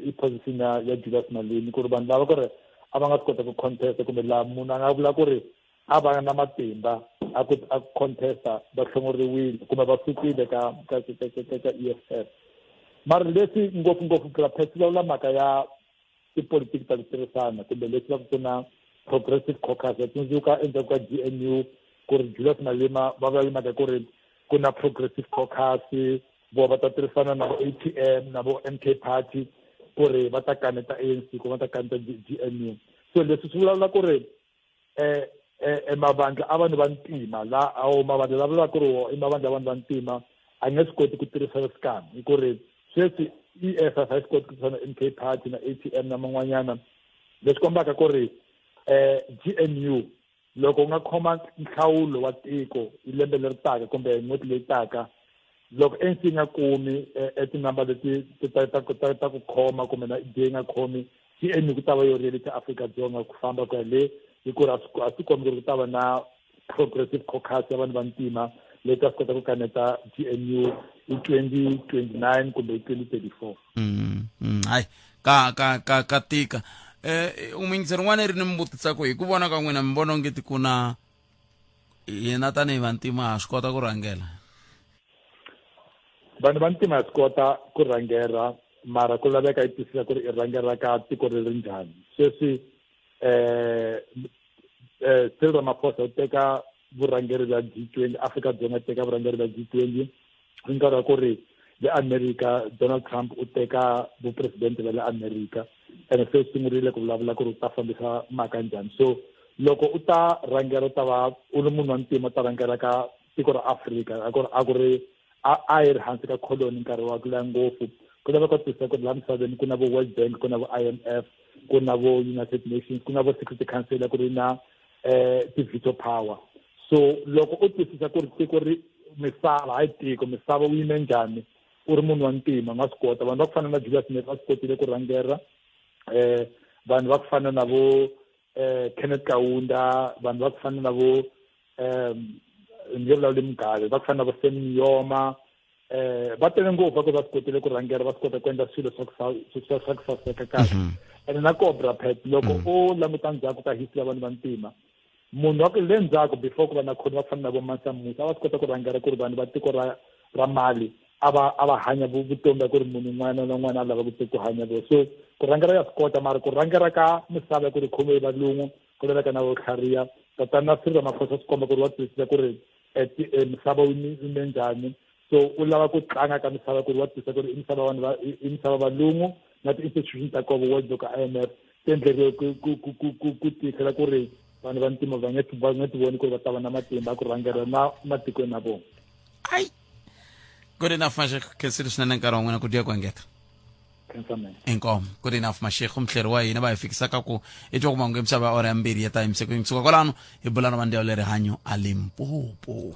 i position ya Julius Malema, ku ri vanhu lava ku ri a va nga swi kota ku contesta kumbe laha munhu a nga vula ku ri a va na matimba a contesta va hlongoriwile kumbe va sukile ka EFF. Mara leswi ngopfungopfu Phephi vulavula mhaka ya tipolitiki ta ku tirhisana kumbe leswi va ku na progressive caucus ya tsundzuka endzhaku ka GNU ku ri Julius Malema va vulavula mhaka ku ri ku na progressive caucus, vo va ta tirhisana na vo ATM na vo MK Party ku ri va ta kaneta ANC ku va ta kaneta GNU. So leswi swi vulavula ku ri mavandla a vanhu va ntima la mavandla lava vulaka ku ri i mavandla ya vanhu va ntima a nge swi koti ku tirhisa scam, hi ku ri sweswi EFF a yi swi koti ku tirhisana na MK Party na ATM na man'wanyana, leswi kombaka ku ri GNU loko u nga khoma nhlawulo wa tiko hi lembe leri taka kumbe n'hweti leyi taka, loko ANC yi nga kumi tinamba leti ta ku khoma kumbe na DA yi nga khomi, GNU ku ta va yo reality Afrika-Dzonga ku famba ku ya le, hi ku ri a swi kombi ku ri ku ta va na progressive caucus ya vanhu va ntima leyi ta swi kota ku kaneta GNU hi 2029 kumbe hi 2034. Hayi ka tika. Umyingiseri n'wana ri ni mi vutisa ku hi ku vona ka n'wina mi vona ongeti ku na hina tanihi vantima ha swi kota ku rhangela? Vanhu va ntima ha swi kota ku rhangela, mara ku laveka yi twisisa ku ri i rhangela ka tiko ri ri njhani. Sweswi Cyril Ramaphosa u teka vurhangeri bya G20, Afrika-Dzonga u teka vurhangeri bya G20, hi nkarhi wa ku ri le America Donald Trump u teka vupresidente va le America, ene se u sungurile ku vulavula ku ri u ta fambisa mhaka njhani. So loko u ta rhangela u ta va u ri munhu wa ntima u ta rhangela ka tiko ra Afrika, a ku ri a yi ri hansi ka colony nkarhi wa ku leha ngopfu. Ku laveka ku twisisa ku ri laha misaveni ku na vo World Bank, ku na vo IMF, ku na vo United Nations, ku na vo Security Council ku ri na ti-veto power. So loko u twisisa ku ri tiko ri misava hayi tiko misava u yime njhani u ri munhu wa ntima, nga swi kota. Vanhu va ku fana na Julius Malema va swi kotile ku rhangela, vanhu va ku fana na vo Kenneth Kaunda, vanhu va ku fana na vo nge vulavuli Mugabe, va ku fana na vo Sam Nujoma, va tele ngopfu va ku va swi kotile ku rhangela, va swi kota ku endla swilo swa ku saseka kahle. Ene na Cobra Pet loko u languta ndzhaku ka history ya vanhu va ntima, munhu wa ku le ndzhaku before ku va na khoni va fana na vo Mansa Musa a va swi kota ku rhangela ku ri vanhu va tiko ra Mali a va hanya vutomi ku ri munhu un'wana na un'wana a lava ku hanya vo. So ku rhangela ya swi kota, mara ku rhangela ka misava ya ku ri khomi hi valungu ku laveka na vo tlhariha. Tatana na Cyril Ramaphosa swi komba ku ri wa twisisa ku ri misava wu yime njhani. So u lava ku tlanga ka misava ku ri wa twisisa ku ri i misava valungu na ti-institution ta koho World Bank, IMF tendleke ku tikela ku ri vanhu va ntima va nge ti voni ku ri va ta va na matimba ku rhangela na matikweni ya vona. Good enough Mashekh, khensile swinene nkarhi wa n'wina ku diya ku engeta. Inkomo, good enough Mashekh, umhleri wa hina va hi fikisaka ku i twa ku mahungu ya misava ora ya mbirhi ya ta emisekweni kusuka kwalano hi bulana va ndzhawu le rihanyo a Limpopo.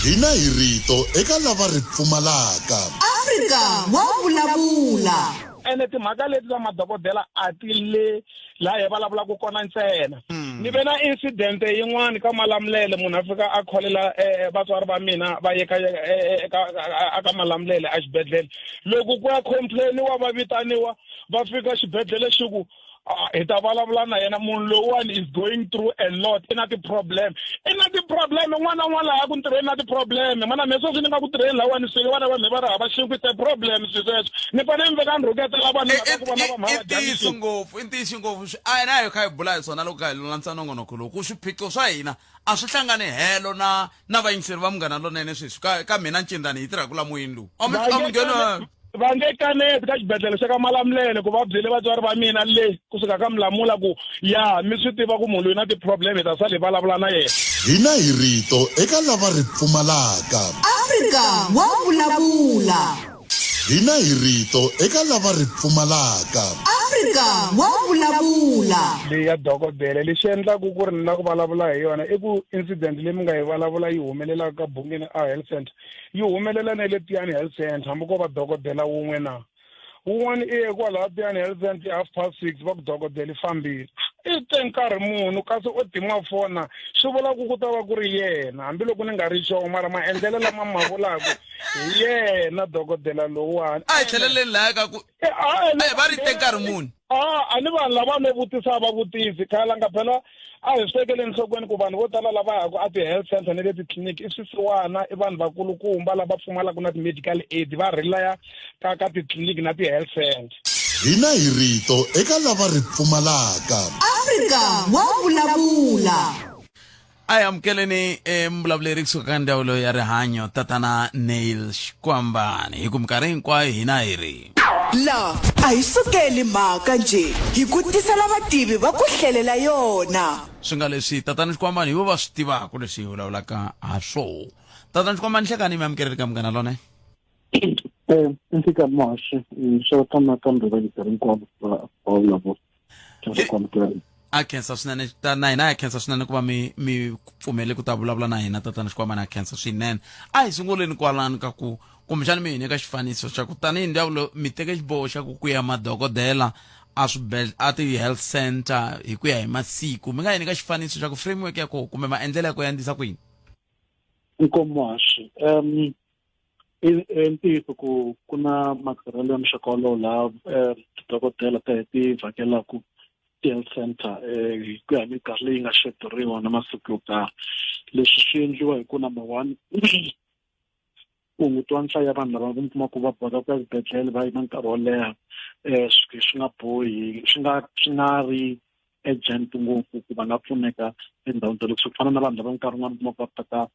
Hina hi rito eka lava ri pfumalaka. Afrika wa vulavula. Ene timhaka leti ta madokodela a ti le laha hi vulavulaka kona ntsena. Ni ve na incident yin'wana ka Malamulele munhu a fika a kholela vatswari va mina va yeka aka Malamulele a xibedhlele. Loko ku ya complain wa va vitaniwa va fika xibedhlele xi ku hi ta vulavula na yena munhu lowuwani is going through a lot i na ti-problem n'wana n'wana laha ku ntirheni na ti-problem mana me sweswi ni nga ku tirheni lawani swilo vana va me va ri hava xin'we ti-problem swi sweswo ni fanele ni veka ni rhuketela vanhu ku va na va mhava ntiyiso ngopfu a hi na hi kha hi bula hi swona loko hi lulamisa nongonoko lowu ku swiphiqo swa hina a swi hlangani helo na vayingiseri va Munghana Lonene sweswi ka mina Ncindani hi tirha ku la moyeni lowu va nge kaneti ka xibedhlele xa ka Malamulele ku va byele vatswari va mina le kusuka ka Mlamula ku ya mi swi tiva ku munhu loyi na ti-problem ta sale vulavula na yena. Hina hi rito eka lava ri pfumalaka. Afrika wa vulavula. Hina hi rito eka lava ri pfumalaka. Afrika wa vulavula. Leyi ya dokodela lexi endlaku ku ri ni na ku vulavula hi yona i ku incident leyi mi nga hi vulavula yi humelelaka ka Bungeni a health center yi humelela na le Tiyani health center hambi ko va dokodela wun'we na wun'wana i kwalaha Tiyani health center 6:30 va ku dokodela i fambile i te nkarhi munhu kasi u tima fona swi vula ku ta va ku ri yena hambiloko ni nga ri xongo mara maendlelo lama ma vulaka hi yena dokodela lowuwani a hi tlheleleni laha ka ku va ri te nkarhi munhu a ni vanhu lava no vutisa va vutisi khala nga phela a hi swi tekeli enhlokweni ku vanhu vo tala lava yaka a ti-health center ni le titliliniki i swisiwana i vanhu vakulukumba lava pfumalaka na ti-medical aid va rhilaya ka titliliniki na ti-health center. Hina hi rito eka lava ri pfumalaka. Afrika wa vulavula. a hi amukeleni mbulavuleri kusuka ka ndzawulo ya rihanyo tatana Neil Xikwambani hi ku minkarhi hinkwayo hina hi ri la a hi sukeli mhaka nje hi ku tisela vativi va ku hlelela yona. swi nga leswi tatana Xikwambani hi vo va swi tivaka leswi hi vulavulaka ha swona. tatana Xikwambani hlekani mi amukeleli ka Munghana Lonene. Ntika mashi swo tama kambe va nkarhi hinkwawo va vulavula. A khensa swinene na hina ya khensa swinene ku va mi pfumele ku ta vulavula na hina tatana Xikwambani a khensa swinene. A hi sunguleni kwalani ka ku kumbexani mi hine ka xifaniso xa ku tanihi ndzawulo mi teke xiboho xa ku ya madokodela a ti-health center hi ku ya hi masiku mi nga hine ka xifaniso xa ku framework ya koho kumbe maendlelo ya ko ya endlisa ku yini. Nkomashi ntiyiso ku na matirhelo ya muxaka wolowo laha dokodela ti vhakelaku ti-health center hi ku ya hi minkarhi leyi nga xeduriwa na masiku yo karhi. Leswi swi endliwa hi ku number one ku hungutiwa nhlayo ya vanhu lava mi kuma ku va boheka ku ya xibedhlele va yima nkarhi wo leha swi nga bohi swi nga ri urgent ngopfu ku va nga pfuneka endhawini ta loko ku fana na vanhu lava nkarhi wun'wana kuma ku va teka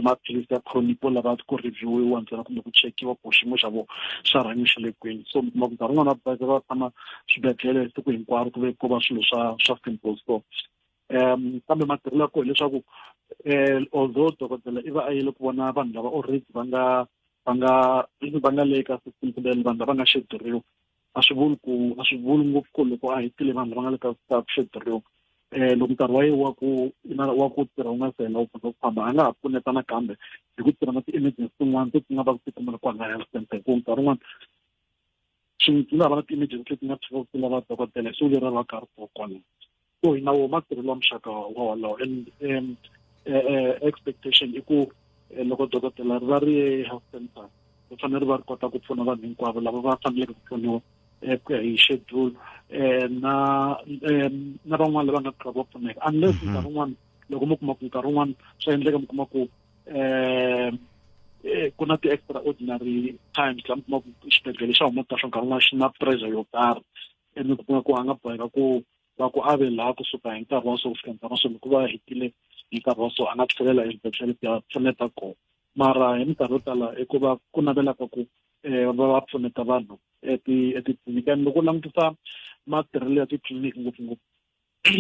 maphilisi ya chronic lava ku reviewiwa ntsena kumbe ku chekiwa ku xiyimo xa vo xa rihanyo xa le kwini. So kuma ku nkarhi wun'wana va boheka va tshama swibedhlele siku hinkwaro ku ve ko va swilo swa simple so kambe matirhelo ya koho hileswaku although dokodela i va a yile ku vona vanhu lava already va nga le ka system kumbe vanhu lava nga xeduriwa a swi vuli ngopfu ku loko a hetile vanhu lava nga le ka xeduriwa loko nkarhi wa yena wa ku tirha wu nga se hela wu kota ku famba a nga ha pfuneta nakambe hi ku tirha na ti-emergency tin'wana ti nga va ku ti kumela kwala health center hi ku nkarhi wun'wana swi nga va na ti-emergency leti nga tlhela ti lava dokodela hi siku leri va karhi kona kwala. So hi na wo matirhelo ya muxaka wolowo and expectation i ku loko dokodela ri va ri ye health center ri fanele ri va ri kota ku pfuna vanhu hinkwavo lava va faneleke ku pfuniwa ku ya hi schedule na van'wana lava nga karhi va pfuneka unless nkarhi wun'wana loko mi kuma ku nkarhi wun'wana swi endleka mi kuma ku ku na ti-extraordinary times laha mi kuma ku xibedhlele xa humeta swo nkarhi wun'wana xi na pressure yo karhi mi kuma ku a nga boheka ku va ku ave laha kusuka hi nkarhi wa so ku fika nkarhi wa so loko va hetile hi nkarhi wa so a nga tlhelela exibedhlele ku ya pfuneta kona. Mara hi minkarhi yo tala i ku va ku navelaka ku va pfuneta vanhu etitliliniki. Loko u langutisa matirhelo ya titliliniki ngopfungopfu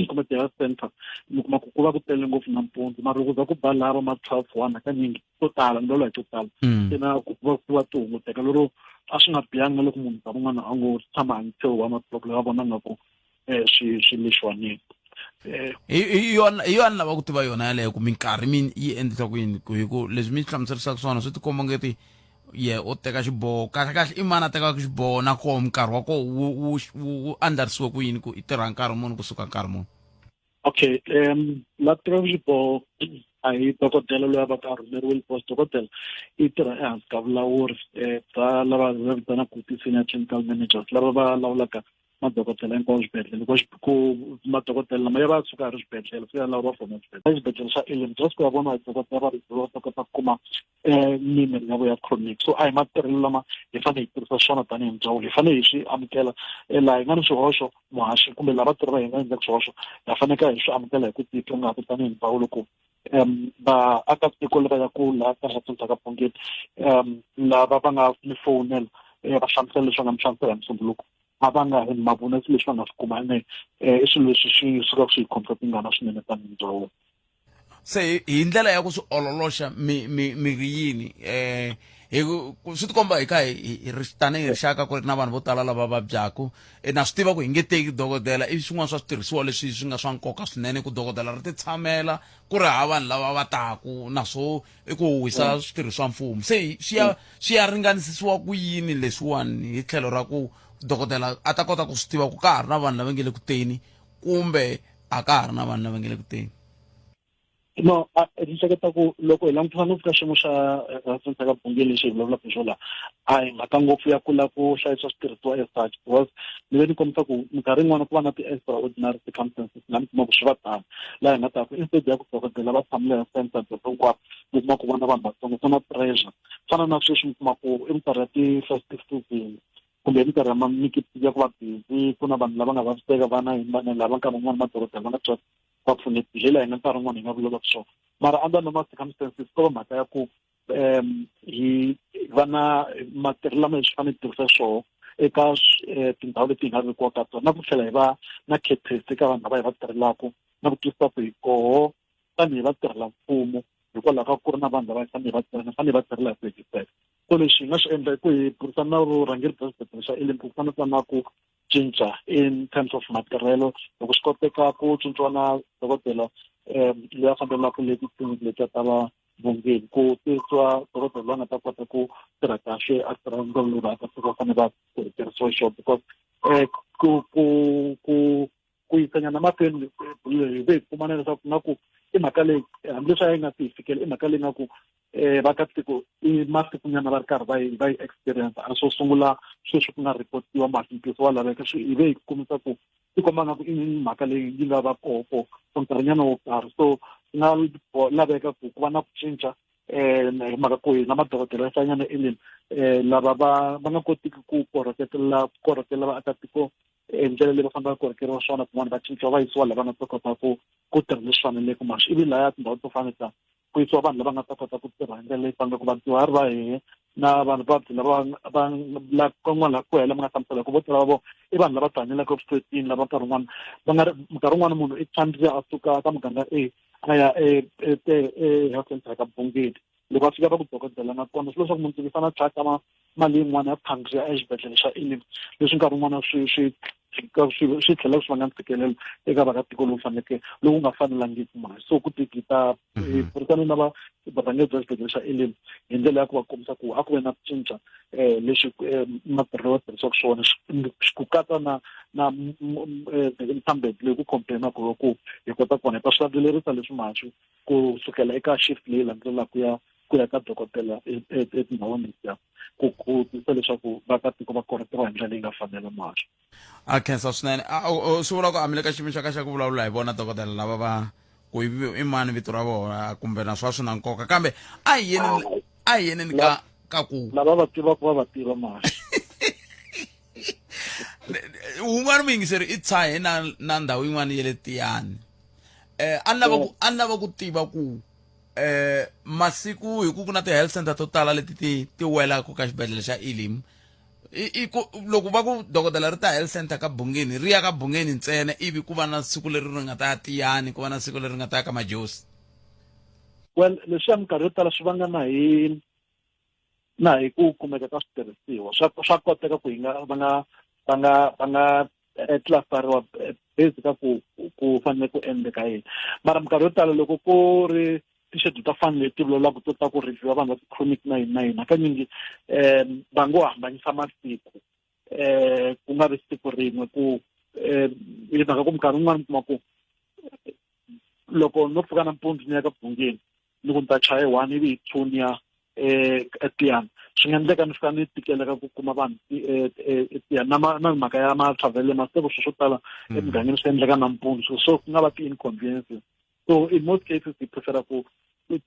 kumbe ti-health center mi kuma ku va ku tele ngopfu nampundzu mara loko za ku ba lava ma 12 hakanyingi to tala ndolo hi to tala se na ku va ti hunguteka lero a swi nga biyanga loko munhu nkarhi wun'wana a ngo tshama until 1 o'clock leyi va vonanga ku swi lexiwanini hi yona lava ku tiva yona yaleyo ku minkarhi yi endlisa ku yini hi ku leswi mi hlamuserisaka swona swi tikomba ngeti ye u teka xiboho kahle i mani a tekaka xiboho na koho nkarhi wa koho wu andlarisiwe ku yini ku i tirha nkarhi muni kusuka nkarhi muni okay la tirha xiboho a hi dokodela loyi a va ka a rhumeriwile post dokodela i tirha ehansi ka vulawuri bya lava vitanaka ti-senior clinical managers lava va lawulaka madokodela hinkwawo swibedhlele ku madokodela lama ya va suka ri swibedhlele swi ya lawuriwa fona swibedhlele swibedhlele swa elem just ku ya vona hi dokodela va ta kota ku kuma mimirhi ya vo ya chronic so a hi matirhelo lama hi fanele hi tirhisa swona tanihi ndzawulo hi fanele hi swi amukela laha hi nga ni swihoxo muhaxi kumbe lava tirhi va hi nga endlaka swihoxo ha faneke hi swi amukela hi ku titwa nga ku tanihi ndzawulo ku vaakatiko lava ya ku laha ka Hlafuna ka Bongeni lava va nga ni fowunela va hlamusela leswi va nga mi hlamusela hi Musumbunuko a va nga hi mavonisi leswi va nga swi kuma i swilo leswi swi sukaka swi hi khomisa tingana swinene tanihi ndzawulo se hi ndlela ya ku swi ololoxa miri yini swi tikomba hi kha hi tanihi rixaka ku ri na vanhu vo tala lava vabyaku na swi tiva ku hi nge teki dokodela i swin'wana swa switirhisiwa leswi swi nga swa nkoka swinene ku dokodela ri ti tshamela ku ri hava vanhu lava va taku naswo i ku wisa switirhisiwa mfumo se swi ya ringanisisiwa ku yini leswiwani hi tlhelo ra ku dokodela a ta kota ku swi tiva ku ka ha ri na vanhu lava nge le ku teni kumbe a ka ha ri na vanhu lava nge le ku teni no ni hleketa ku loko hi langutana no fika xiyimo xa Hlafuna ka Bongeni lexi hi vulavulaka hi xona a hi mhaka ngopfu ya ku lava ku hlayisa switirhisiwa as such because ni ve ni kombisa ku minkarhi yin'wana ku va na ti-extraordinary circumstances laha mi kuma ku swi va tani laha hi nga ta ku instead ya ku dokodela va tshamile hi center dzoto hinkwaro mi kuma ku vona vanhu vatsongo swi na pressure fana na sweswi mi kuma ku i minkarhi ya ti-festive season kumbe hi minkarhi ya mikiti ya ku va busy ku na vanhu lava nga vaviseka vana hi vanhu lava nkarhi wun'wana madokodela va nga twa va pfunekile laha hi nga nkarhi wun'wana hi nga vulavulaka swona mara under normal circumstances ko va mhaka ya ku hi va na matirhelo lama hi swi fanele hi tirhisa swona eka tindhawu leti hi nga vekiwa ka tona na ku tlhela hi va na courtesy eka vanhu lava hi va tirhelaka na ku twisisa ku hi koho tanihi va tirhela mfumo hikwalaho ka ku ri na vanhu lava hi fanele va tirhela hi ku hetiseka so lexi hi nga swi endla i ku hi burisana na vurhangeri bya swibedhlele swa elem ku fanele na ku cinca in terms of matirhelo loko swi koteka ku cinciwa na dokodela loyi a fambelaka leti tliliniki leti ta va Bongeni ku tirhisiwa dokodela loyi a nga ta kota ku tirha kahle a tirha ndlela vaakatiko va fanele va tirhisiwa xona because ku yisanyana mahlweni hi ve hi kumana leswaku na ku i mhaka leyi hambileswi a yi nga si hi fikela i mhaka leyi nga ku vaakatiko i masikunyana va ri karhi va yi experience a swo sungula sweswi ku nga ripotiwa mahlumphiso wa laveka hi ve hi kumisa ku i komba nga ku i mhaka leyi yi nga va koho for nkarhinyana wo karhi so swi nga laveka ku va na ku cinca hi mhaka ku hi na madokodela ya hlanyana eleni lava va nga kotiki ku korhokela vaakatiko ndlela leyi va fanele va korhokeriwa swona kun'wana va cinciwa va yisiwa lava nga ta kota ku tirha leswi faneleke maxi ivi lahaya tindhawu to faneta ku yisiwa vanhu lava nga ta kota ku tirha hi ndlela leyi faneleke vadyuhari va hehe na vanhu lava kan'wana ku hela mi nga hlamusela ku vo tala va vona i vanhu lava ti hanyelaka vuswetini lava nkarhi wun'wana munhu i tsandziya a suka ka muganga a ya health center ka Bongeni loko a fika va ku dokodela nakona swilo swa ku munhu i fanele a tlhaka mali yin'wana ya phangiya exibedhlele xa elem leswi nkarhi wun'wana swi tlhela swi va nga ntshikelelo eka vaakatiko lowu nga fanelangiki mali so ku tikita burisana na varhangeri bya xibedhlele xa elem hi ndlela ya ku va kombisa ku a ku ve na ku cinca leswi matirhelo va tirhisaka swona ku katsa na ntambedi leyi ku complainaka ku hi kota ku vona hi ta swi landzelerisa leswi mahaxi ku sukela eka shift leyi landzelaka ku ya ka dokodela etindhawini letiya ku tisa leswaku vaakatiko va korhokeriwa hi ndlela leyi nga fanela mahaxi a khensa swinene swi vula ku a mi le ka xiyimo xa ku vulavula hi vona dokodela lava va ku i mani vito ra vona kumbe na swa swi na nkoka kambe a hi yeneni ka ku lava va tivaka va tiva mahaxi un'wana muyingiseri i tshahe na ndhawu yin'wana ya le Tiyani a ni lava ku tiva ku masiku hi ku na ti-health center to tala leti ti welaka ka xibedhlele xa elem loko va ku dokodela ri ta health center ka Bungeni ri ya ka Bungeni ntsena ivi ku va na siku leri ri nga ta ya Tiyani ku va na siku leri nga ta ya ka Majosi? Well, leswi minkarhi yo tala swi vanga na hi ku kumeka ka switirhisiwa swa koteka ku va nga tlasariwa base ka ku fanele ku endleka yini, mara minkarhi yo tala loko ku ri ti-schedule ta fani leti vulavulaka to ta ku review vanhu va ti-chronic 99 hakanyingi va ngo hambanyisa masiku ku nga ri siku rin'we ku hi mhaka ku minkarhi wun'wana mi kuma ku loko no pfuka nampundzu ni ya ka Bungeni ni ku ni ta chaya 1 ivi hi 2 ni ya eTiyani, swi nga endleka ni fika ni tikeleka ku kuma vanhu eTiyani na mhaka ya ma-travel masiku swo tala emugangeni swi endleka nampundzu, so ku nga va ti-inconveniences. So in most cases hi prefera ku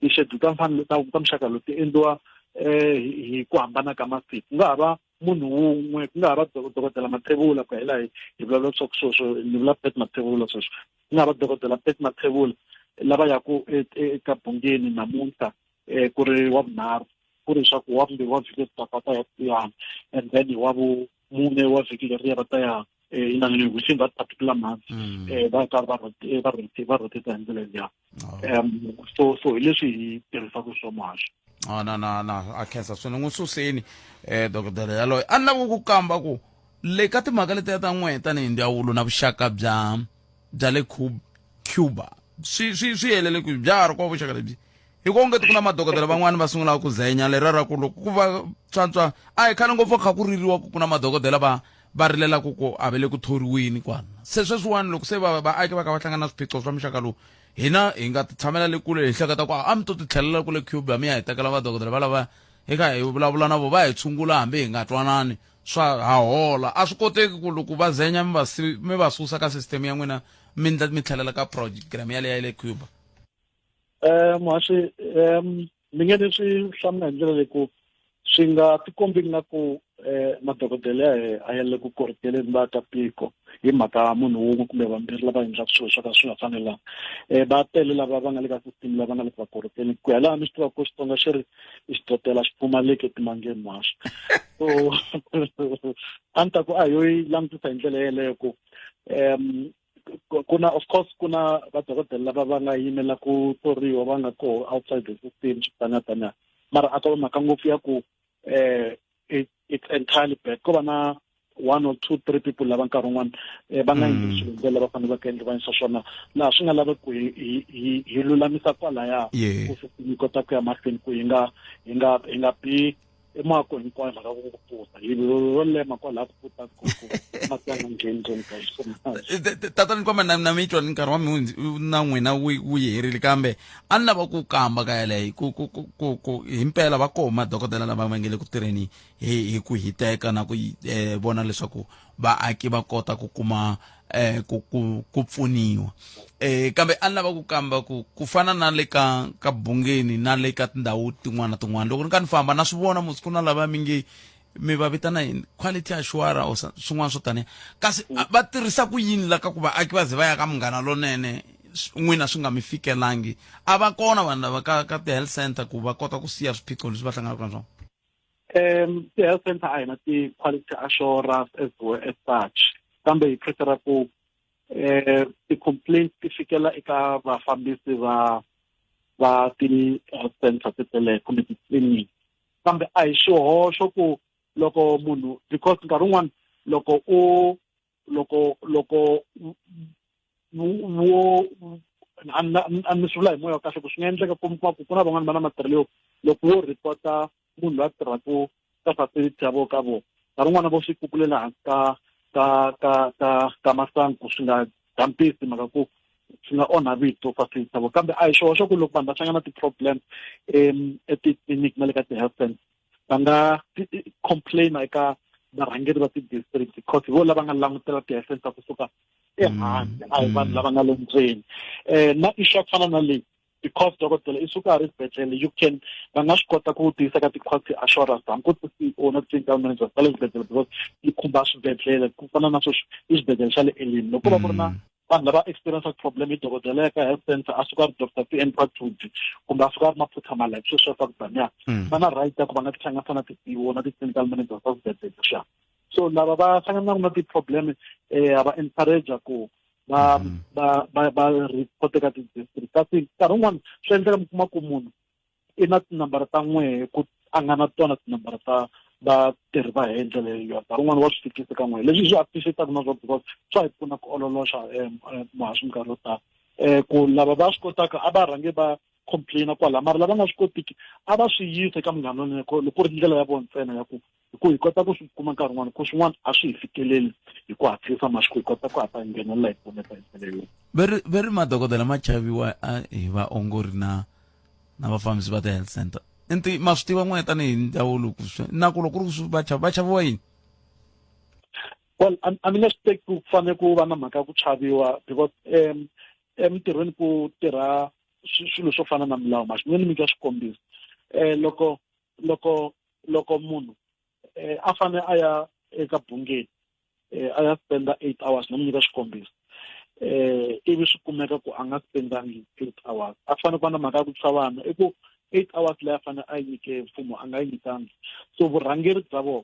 ti-schedule ta muxaka lowu ti endliwa hi ku hambana ka masiku, ku nga ha va munhu wun'we, ku nga ha va dokodela Mathebula ku hela hi vulavula sweswo ni vula Pat Mathebula sweswo, ku nga ha va dokodela Pat Mathebula lava yaku eka Bungeni namuntlha ku ri wa vunharhu, ku ri leswaku wa vumbirhi wa vhiki ta ya Tiyani, and then wa vumune wa vhiki leriya va ta ya within that particular month va karhi va rotate hi ndlela liya. So hi leswi hi tirhisaka swona swo. Na a khensa swinene n'wi suseni dokodela yaloye a ni lava ku kamba ku le ka timhaka letiya ta n'we tanihi ndzawulo na vuxaka bya le Cuba swi helele ku bya ha ri kwa vuxaka lebyi hi ko ngeti ku na madokodela van'wani va sungulaka ku zenya lera ku loko ku va tsantswa a hi khale ngopfu kha ku ririwa ku na madokodela va rilela ku a ve le ku thoriwini kwana, se sweswiwani loko se vaaki va ka va hlangana na swiphiqo swa muxaka lowu hina hi nga tshamela le kule hi hleketa ku a mi to ti tlhelela kule Cuba mi ya hi tekela vadokodela va lava hi kha hi vulavula na vo va hi tshungula hambi hi nga twanani swa ha hola. A swi koteki ku loko va zenya mi va susa ka system ya n'wina mi tlhelela ka program yaleya le Cuba? Muhaxi ni nge ni swi hlamula hi ndlela leyi ku swi nga tikombi na ku madokodela a ya le ku korhoteleni vaakatiko hi mhaka munhu wun'we kumbe vambirhi lava endlaka swilo swo ka swi nga fanelanga. Va tele lava va nga le ka system lava nga le ku va korhoteleni ku ya laha mi swi tivaka ku Xitsonga xi ri xidotela xi pfumaleki etimangeni Muhaxi. So a ni ta ku a hi yo yi langutisa hi ndlela yeleyo ku kuna of course kuna vadokodela lava va nga yimela ku thoriwa va nga koho outside the system switanyatanya, mara a ka mhaka ngopfu ya ku it's entirely bad ko va na 1 or 2 3 people lava nkarhi wun'wana va nga endli swilo ndlela va fanele va ka endli va yisa swona laha swi nga lava ku hi lulamisa kwalaya ku system yi kota ku ya mahlweni ku hi nga bi emako hinkwayo mhaka ku puta hi lema kwalaha ku puta ku matanga ngendzeni ka swona. Tatani kwama na mitwa nkarhi wa mi na n'wina wu yerile kambe a ni lava ku kamba ka yaleyo ku himpela va koho madokodela lava va nge le ku tirheni hi ku hiteka na ku vona leswaku vaaki va kota ku kuma ku pfuniwa, kambe a ni lava ku kamba ku fana na le ka Bungeni na le ka tindhawu tin'wana na tin'wana loko ni ka ni famba na swi vona musiku na lava mi va vitana hi quality assurance swin'wana swo taniya, kasi va tirhisa ku yini la ka ku vaaki va ze va ya ka Munghana Lonene n'wina swi nga mi fikelangi? A va kona vanhu lava ka ti-health center ku va kota ku siya swiphiqo leswi va hlanganaka na swona? Ti-health center a hi na ti-quality assurance as such, kambe hi prefera ku ti-complaint ti fikela eka vafambisi va ti-health center titele kumbe titliniki, kambe a hi xihoxo ku loko munhu because nkarhi wun'wana loko a ni swi vula hi moya wa kahle ku swi nga endleka ku na van'wana va na matirhelo loko wo report-a munhu loyi a tirhaka ka facility ya vo ka vona nkarhi wun'wana vo swi kukulela hansi ka masangu swi nga dampisi mhaka ku swi nga onha vito facility ya vo, kambe a hi xihoxo ku loko vanhu va hlangana na ti-problem etitliniki na le ka ti-health center va nga complaina eka varhangeri va ti-district because vo lava nga langutela ti-health center kusuka ehandle a hi vanhu lava nga le ndzeni. Na issue ya ku fana na leyi because dokodela i suka a ri xibedhlele va nga swi kota ku tiyisa ka ti-quality assurance hambi ku ti-CEO na ti-clinical managers ta le swibedhlele because yi khumba swibedhlele ku fana na sweswi i xibedhlele xa le Elimi loko va ku ri na vanhu lava experience problem hi dokodela eka health center a suka ri Dr. P.N. Patudi kumbe a suka ri maphutha malayi sweswo swa ku taniya va na right ya ku va nga tihlanganisa na ti-CEO na ti-clinical managers ta swibedhlele xa so lava va hlanganaka na ti-problem ha va encourage ku ba report eka ti-district kasi nkarhi wun'wani swi endleka mi kuma ku munhu i na tinambara ta n'wehe ku a nga na tona tinambara ta vatirhi va hi ndlela leyo nkarhi wun'wani wa swi fikisa ka n'wehe leswi swi appreciate-aka na swona because swa hi pfuna ku ololoxa muhaxi minkarhi yo tala ku lava va swi kotaka a va rhange va complaina kwala mara lava nga swi kotiki a va swi yisa eka munghana lonene loko ri ndlela ya vona ntsena ya ku hi kota ku swi kuma nkarhi wun'wani ku swin'wana a swi hi fikeleli hi ku hatlisa masiku hi kota ku hatla hi nghenelela hi pfuneta hi ndlela leyo ve ri madokodela ma chaviwa hi vaongori na vafambisi va ti-health center inti ma swi tiva n'we tanihi ndzawulo na ku loko ku ri va chaviwa yini well a ni nge swi teki ku fanele ku va na mhaka ya ku chaviwa because emitirhweni ku tirha swilo swo fana na milawu maxi ni nyika xikombiso loko munhu a fanele a ya eka bungeni a ya spenda 8 hours ni nyika xikombiso ivi swi kumeka ku a nga spendangi 8 hours a fanele ku va na mhaka ya ku chavana i ku 8 hours leyi a fanele a yi nyike mfumo a nga yi nyikangi so vurhangeri bya vona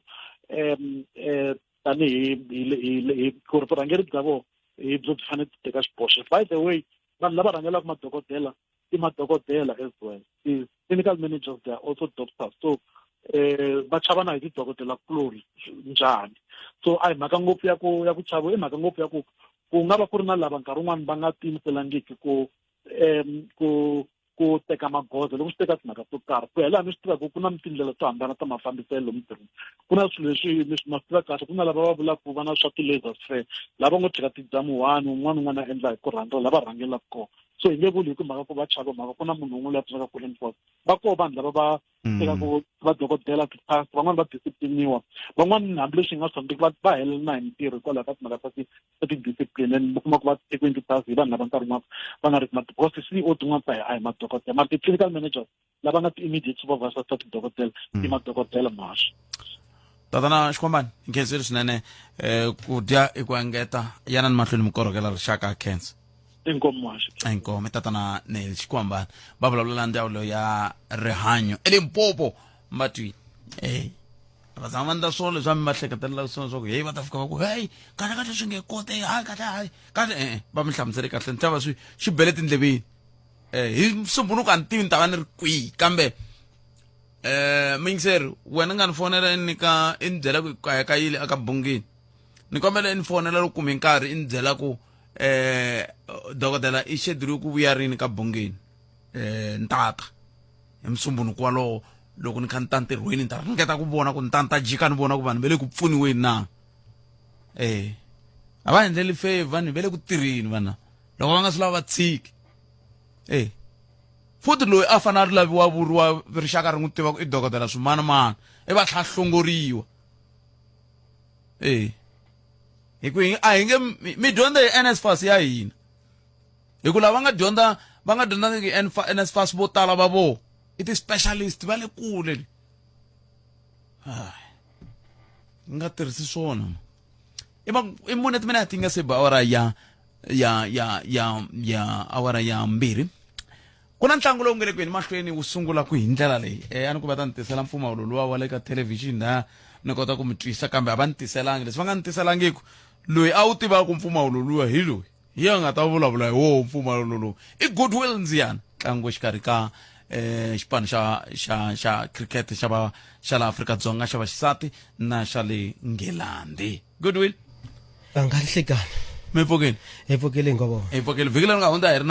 tanihi ku ri vurhangeri bya vona hi byo byi fanele byi teka xiboxo by the way vanhu lava rhangelaka madokodela i madokodela as well clinical managers they are also doctors so va chavana hi tidokodela kulori njhani so a hi mhaka ngopfu ya ku chava i mhaka ngopfu ya ku nga va ku ri na lava nkarhi wun'wani va nga tiyimiselangiki ku teka magoza loko swi teka timhaka to karhi ku hela ni swi tivaka ku na tindlela to hambana ta mafambiselo emitirhweni ku na swilo leswi ma swi tiva kahle ku na lava va vulaka ku va na swa ti-laser fair lava ngo cheka ti-exam one un'wana a endla hi ku rhandza lava rhangelaka kona so hi nge vuli hi ku mhaka ku va chava mhaka ku na munhu un'we loyi a pfunaka ku enforce va koho vanhu lava va tekaku vadokodela ti-task van'wani va discipliniwa van'wani hambileswi hi nga swi va helela na hi mintirho hikwalaho ka timhaka ta ti-discipline and mi kuma ku va tekiweni ti-task hi vanhu lava nkarhi wun'wana va nga ri ki because CEO tin'wana ta a hi madokodela mara ti-clinical managers lava nga ti-immediate supervisors ta tidokodela i madokodela mahaxi tatana xikwambani nkhendzeli swinene ku dya i ku engeta yana ni mahlweni mi korhokela rixaka cancer inkomo tatana Neil Xikwambani va vulavulela ndzawulo ya rihanyo eLimpopo mbatwini va zama va ndla swona leswi va mi va hleketelelaka swona swa ku heyi va ta fika va ku heyi kahle swi nge kote hayi kahle va mi hlamusele kahle ni tava swi bele tindleveni hi sumbunuku a ni tivi ni ta va ni ri kwihi kambe mingiseri wena nga ni fonela i nyika i ni byela ku kaya ka yile aka bungini ni kombela i ni fonela loko kume nkarhi i ni byela ku dokodela i xedule ku vuya rini ka bungeni ntata hi musumbunuku walowo loko ni kha ni ta ntirhweni ni ta ringeta ku vona ku ni ta jika ni vona ku vanhu va le ku pfuniweni na a va endleli favor ni va le ku tirheni vana loko va nga swi lava va tshiki futhi loyi a fanele a ri laviwa vuriwa rixaka ri n'wi tiva ku i dokodela swimanimani i va tlhahlongoriwa hi ku a hi nge mi dyondza hi NSFAS ya hina hi ku lava va nga dyondzangiki NSFAS vo tala va vo i ti-specialist va le kule nga tirhisi swona i muneti mina ti nga se ba awara ya awara ya mbirhi ku na ntlangu lowu nga le kwini mahlweni wu sungula ku hi ndlela leyi a ni ku va ta ni tisela mpfumawulo luwa wa le ka thelevhixini na ni kota ku mi twisa kambe a va ni tiselangi leswi va nga ni tiselangiku loyi a wu tivaka ku mpfumawulo luwa hi loyi hi ya nga ta vulavula hi woho mpfumawulo lowu i Goodwill Ndziyana ntlangu exikarhi ka xipano xa cricket xa la Afrika-Dzonga xa vaxisati na xa le Nghelandi. Goodwill Angahlekana mi pfukile hi pfukile ngobo hi pfukile vhiki leri nga hundza hi ri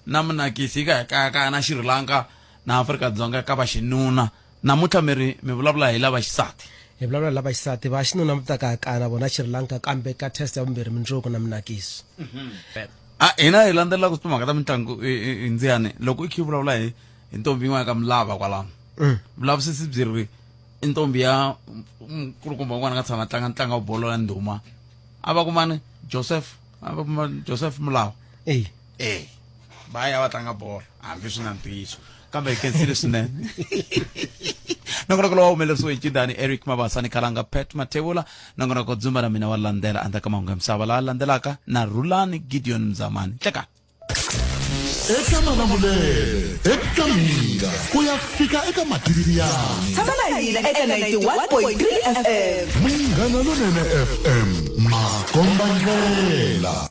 na munakisi ka na Sri Lanka na Afrika-Dzonga ka vaxinuna namuntlha mi vulavula hi lava xisati hi vulavula lava xisati va xinuna mi ta kakana vona Sri Lanka kambe ka test ya vumbirhi mindzuku na munakisi hina hi landzelelaka timhaka ta mitlangu Ndziyane loko i khi vulavula hi ntombi yin'wana ka Mlava kwalano vulavisisi byi ri i ntombi ya nkulukumba wun'wana nga tshama tlanga ntlangu wa bolo ya ndhuma a va kumani Joseph Mlawa va ya va tlanga bolo hambi swi na ntiyiso kambe hi khensile swinene nongonoko lowa humelerisiwe hi cindani Eric Mabasa ni Khalanga Pet Mathebula nongonoko dzumba na mina wa landela andaka mahungu ya misava la landelaka na Rulani Gideon Mzamani hleka eka Malamulele eka Mika ku ya fika eka Matiriyani tshama na hina eka 91.3 FM Munghana Lonene FM Makomba Ndlela.